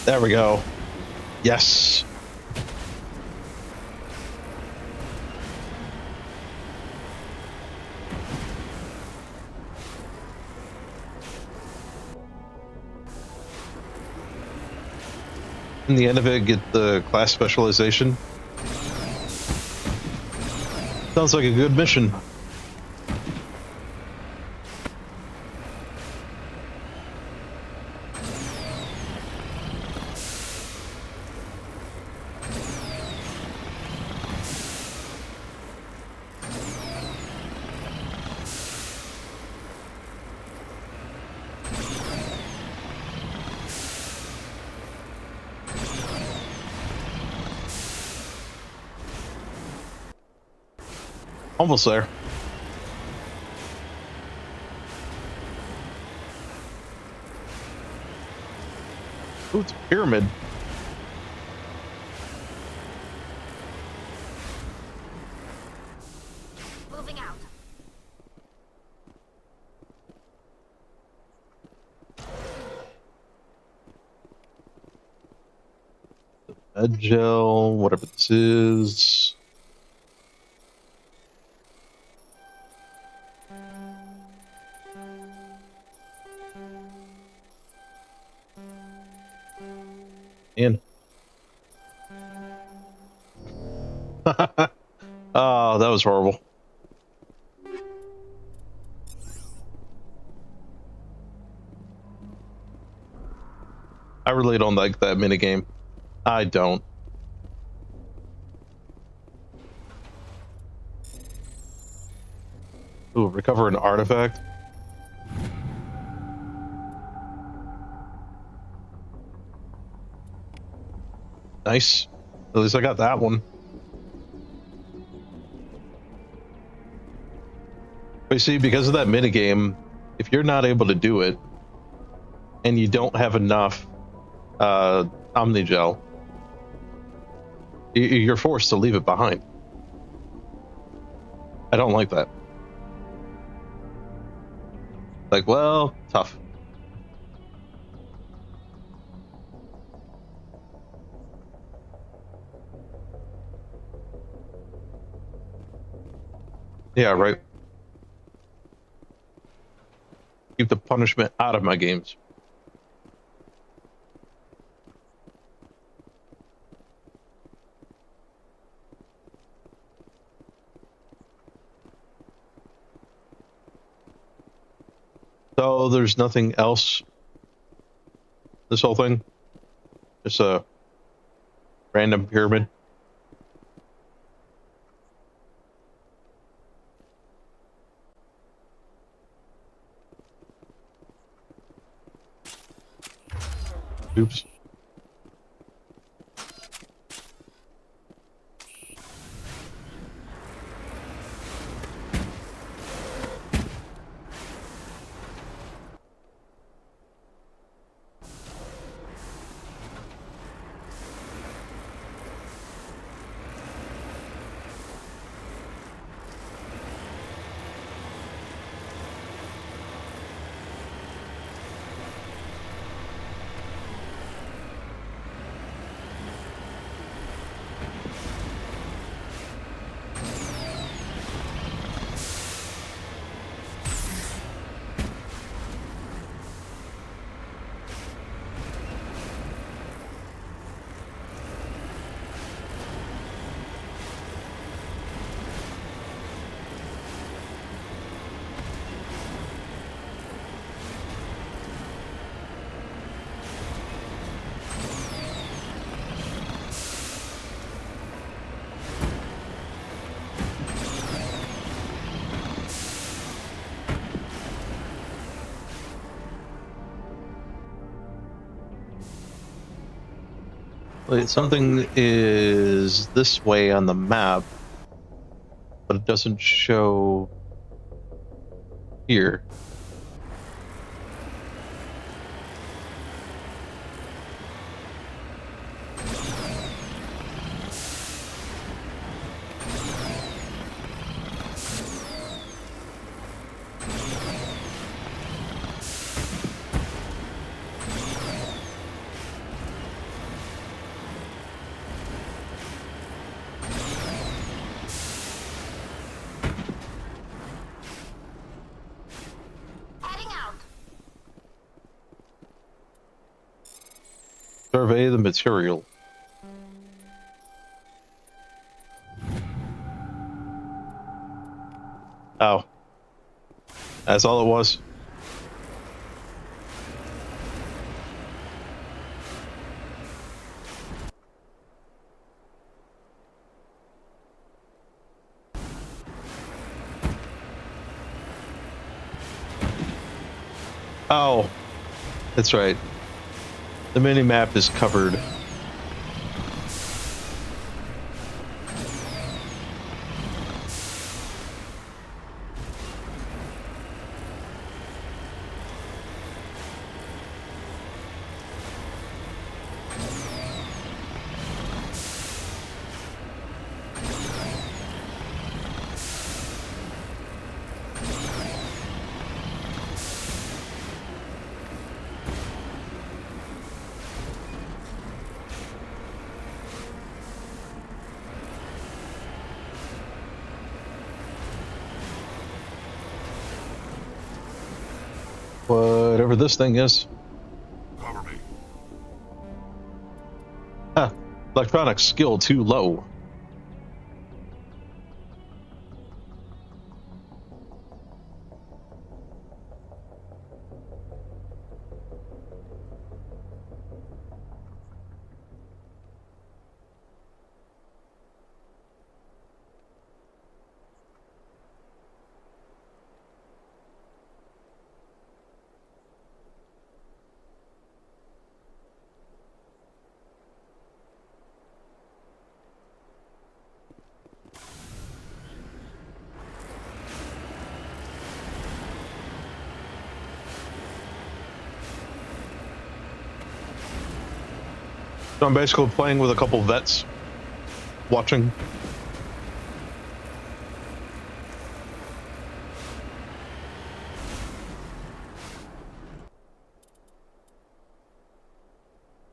There we go. Yes. In the end of it, get the class specialization. Sounds like a good mission. Almost there. Ooh, it's a pyramid. Moving out. Med gel, whatever this is. In. Oh, that was horrible. I really don't like that minigame. I don't. Ooh, recover an artifact. Nice. At least I got that one. But you see, because of that minigame, if you're not able to do it, and you don't have enough Omnigel, you're forced to leave it behind. I don't like that. Like, well, tough. Yeah, right. Keep the punishment out of my games. So there's nothing else. This whole thing, just a random pyramid. Oops. Wait, something is this way on the map, but it doesn't show here. Survey the material. Oh. That's all it was. Oh. That's right. The mini-map is covered. Whatever this thing is. Cover me. Ah, electronics skill too low. So I'm basically playing with a couple vets, watching.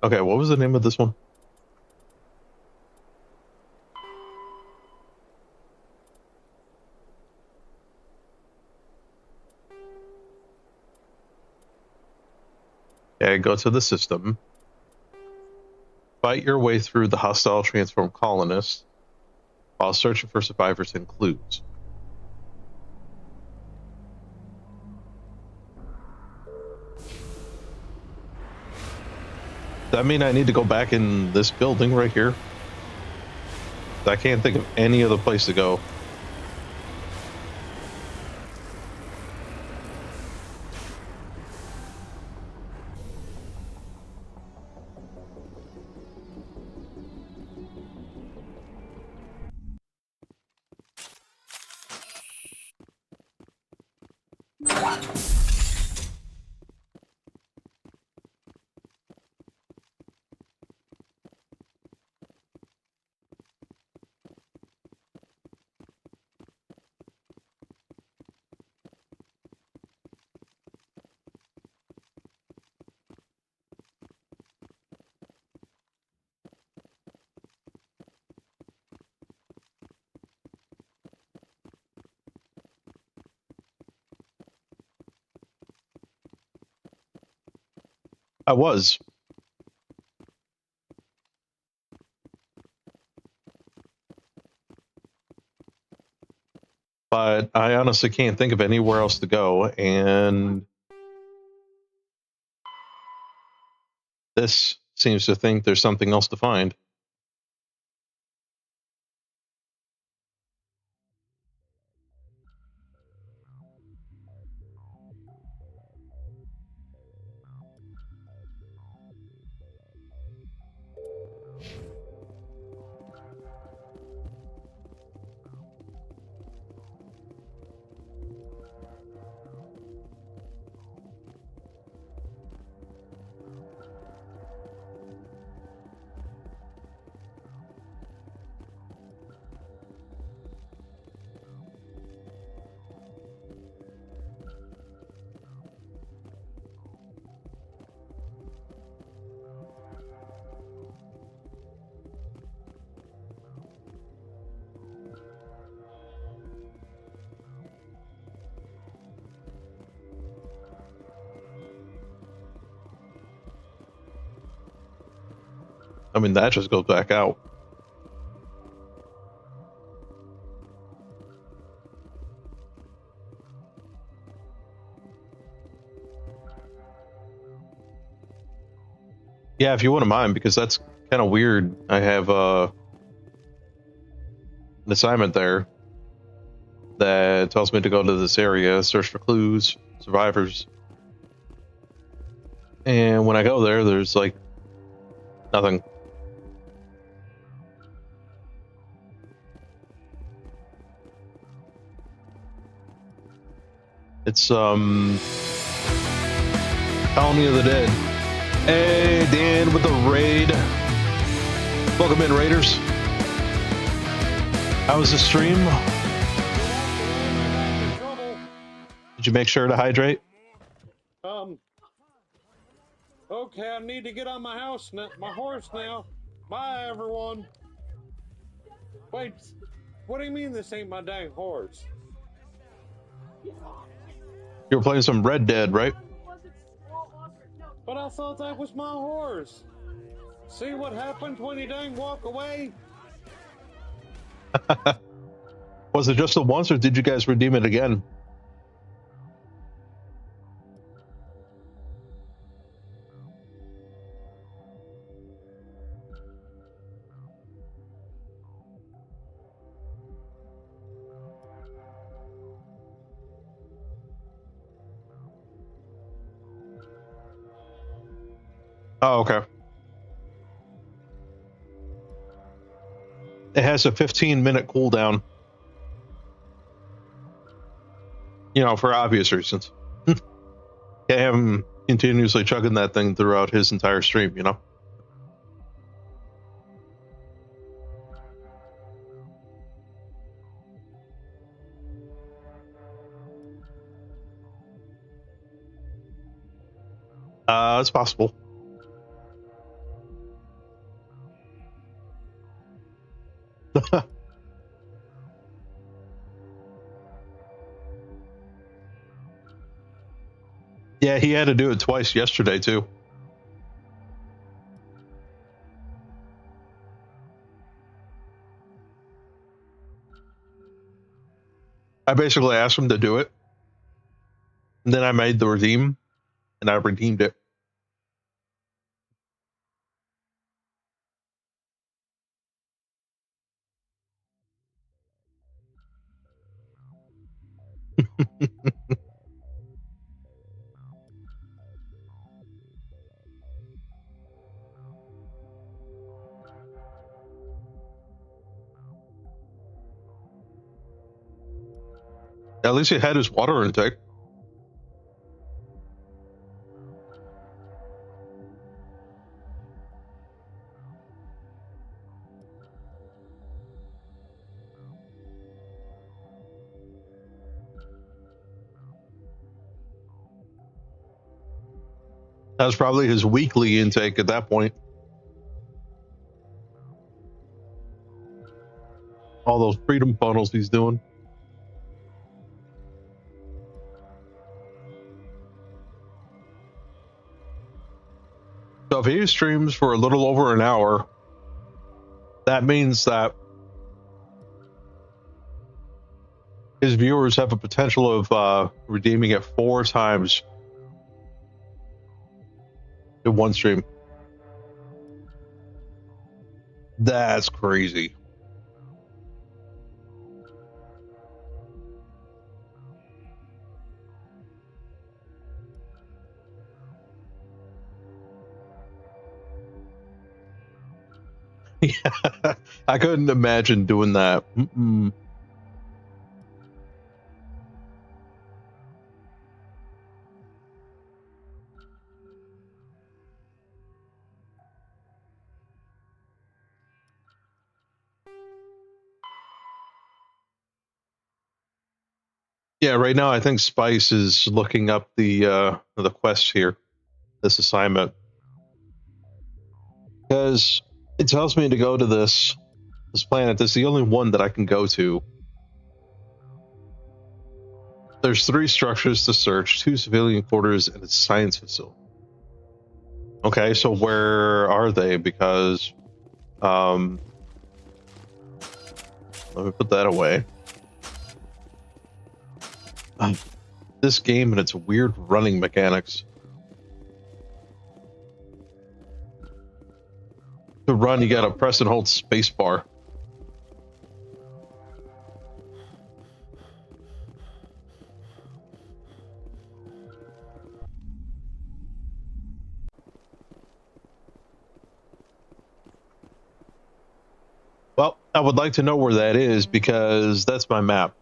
Okay, what was the name of this one? Okay, go to the system. Fight your way through the hostile transformed colonists while searching for survivors and clues. That mean I need to go back in this building right here? I can't think of any other place to go. I was. But I honestly can't think of anywhere else to go, and this seems to think there's something else to find. I mean, that just goes back out. Yeah, if you wouldn't mind, because that's kind of weird. I have an assignment there that tells me to go to this area, search for clues, survivors. And when I go there, there's like nothing. It's Colony of the Dead. Hey, Dan with the raid. Welcome in, Raiders. How was the stream? Did you make sure to hydrate? Okay, I need to get on my horse now. Bye, everyone. Wait, what do you mean this ain't my dang horse? You were playing some Red Dead, right? But I thought that was my horse. See what happens when you dang walk away? Was it just the once, or did you guys redeem it again? Oh, okay. It has a 15-minute cooldown. You know, for obvious reasons. Can't have him continuously chugging that thing throughout his entire stream, you know? It's possible. Yeah, he had to do it twice yesterday, too. I basically asked him to do it. And then I made the redeem, and I redeemed it. At least he had his water intake. That was probably his weekly intake at that point. All those freedom funnels he's doing. So if he streams for a little over an hour, that means that his viewers have a potential of redeeming it 4 times in one stream. That's crazy. Yeah, I couldn't imagine doing that. Mm-mm. Yeah, right now I think Spice is looking up the quest here, this assignment, because it tells me to go to this planet. This is the only one that I can go to. There's 3 structures to search, 2 civilian quarters, and a science facility. Okay, so where are they? Because let me put that away. This game and its weird running mechanics. To run, you gotta press and hold spacebar. Well, I would like to know where that is because that's my map.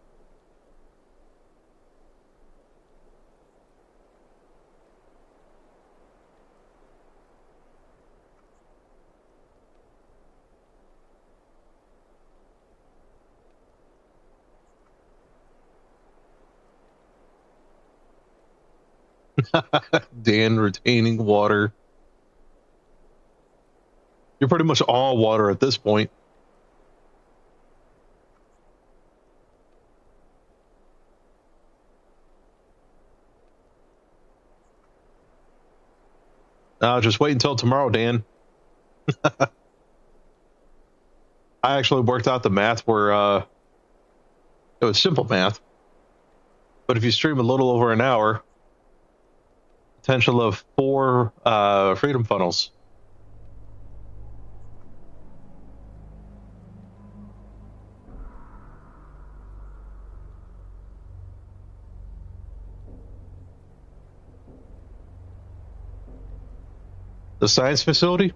Dan retaining water. You're pretty much all water at this point. Just wait until tomorrow, Dan. I actually worked out the math where it was simple math. But if you stream a little over an hour, potential of 4 freedom funnels. The science facility?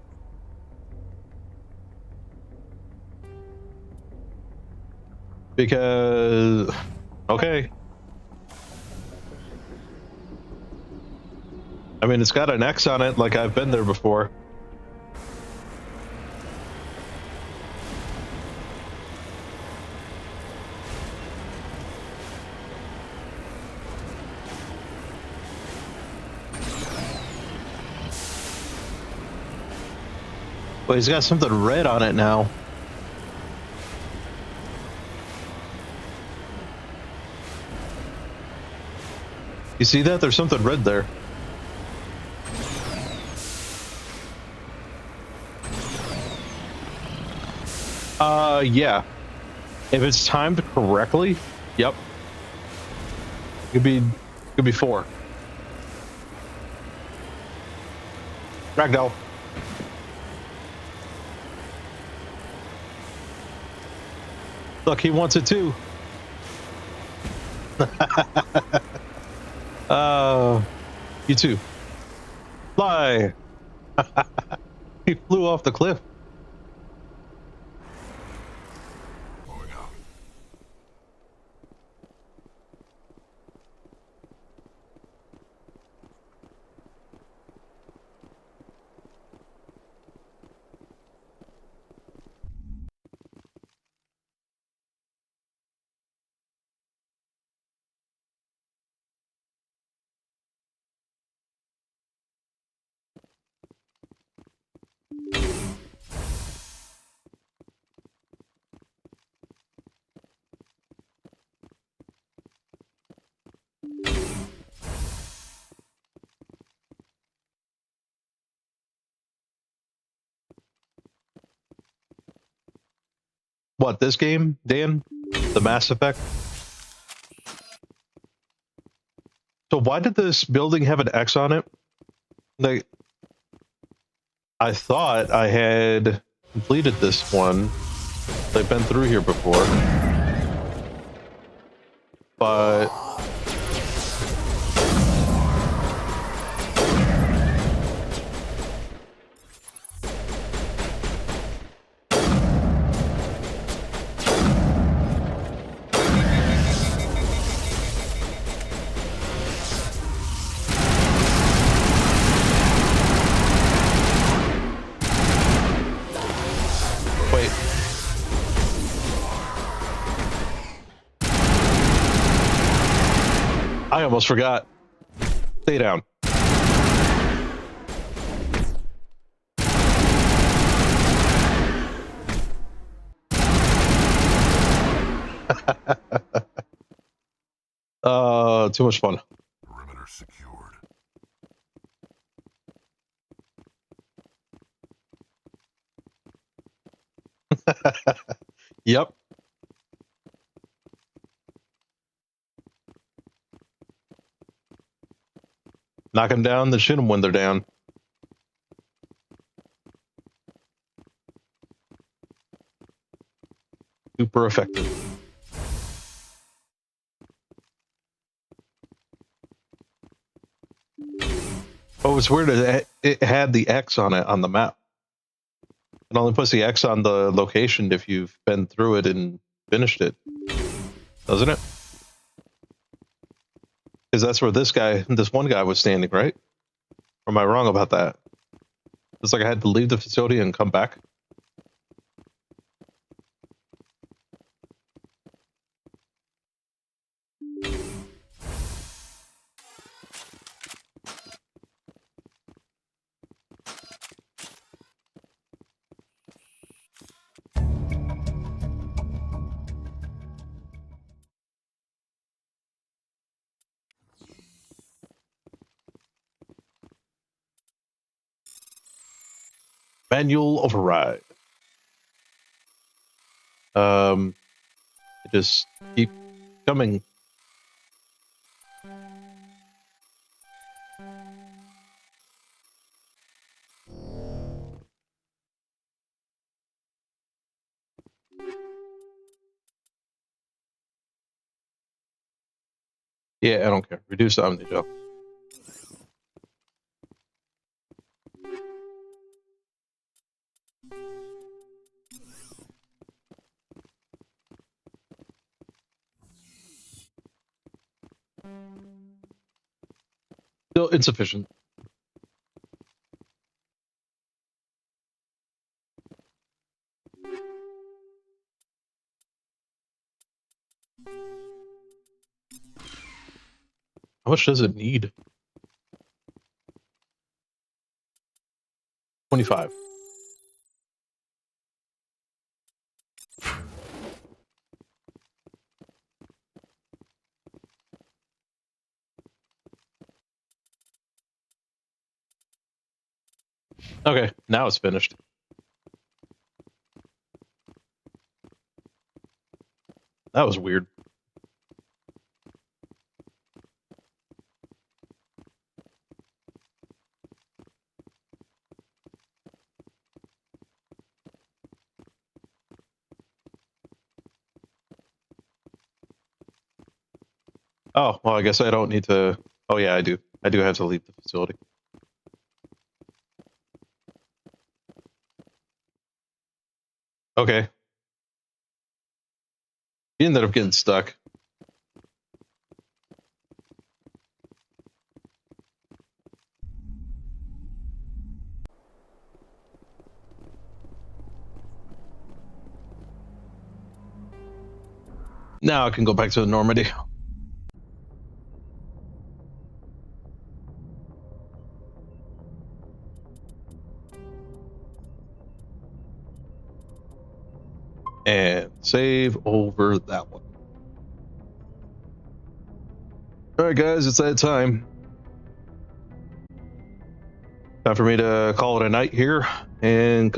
Because, okay. I mean, it's got an X on it, like I've been there before. But he's got something red on it now. You see that? There's something red there. Yeah. If it's timed correctly, yep. Could be 4. Ragdoll. Look, he wants it too. You too. Fly! He flew off the cliff. Going out. What, this game, Dan? The Mass Effect? So why did this building have an X on it? Like, I thought I had completed this one. I've been through here before. But... Wait. I almost forgot. Stay down. Too much fun. Perimeter secured. Yep. Knocking down the shit 'em when they're down. Super effective. Oh, it's weird. It had the X on it on the map. It only puts the X on the location if you've been through it and finished it, doesn't it? Because that's where this one guy was standing, right? Or am I wrong about that? It's like I had to leave the facility and come back. Manual override. Just keep coming. Yeah, I don't care. Reduce the omnigel. Still insufficient. How much does it need? 25. Okay, now it's finished. That was weird. Oh, well, I guess I don't need to. Oh, yeah, I do. I do have to leave the facility. Okay. He ended up getting stuck. Now I can go back to Normandy. And save over that one. Alright guys, it's that time. Time for me to call it a night here and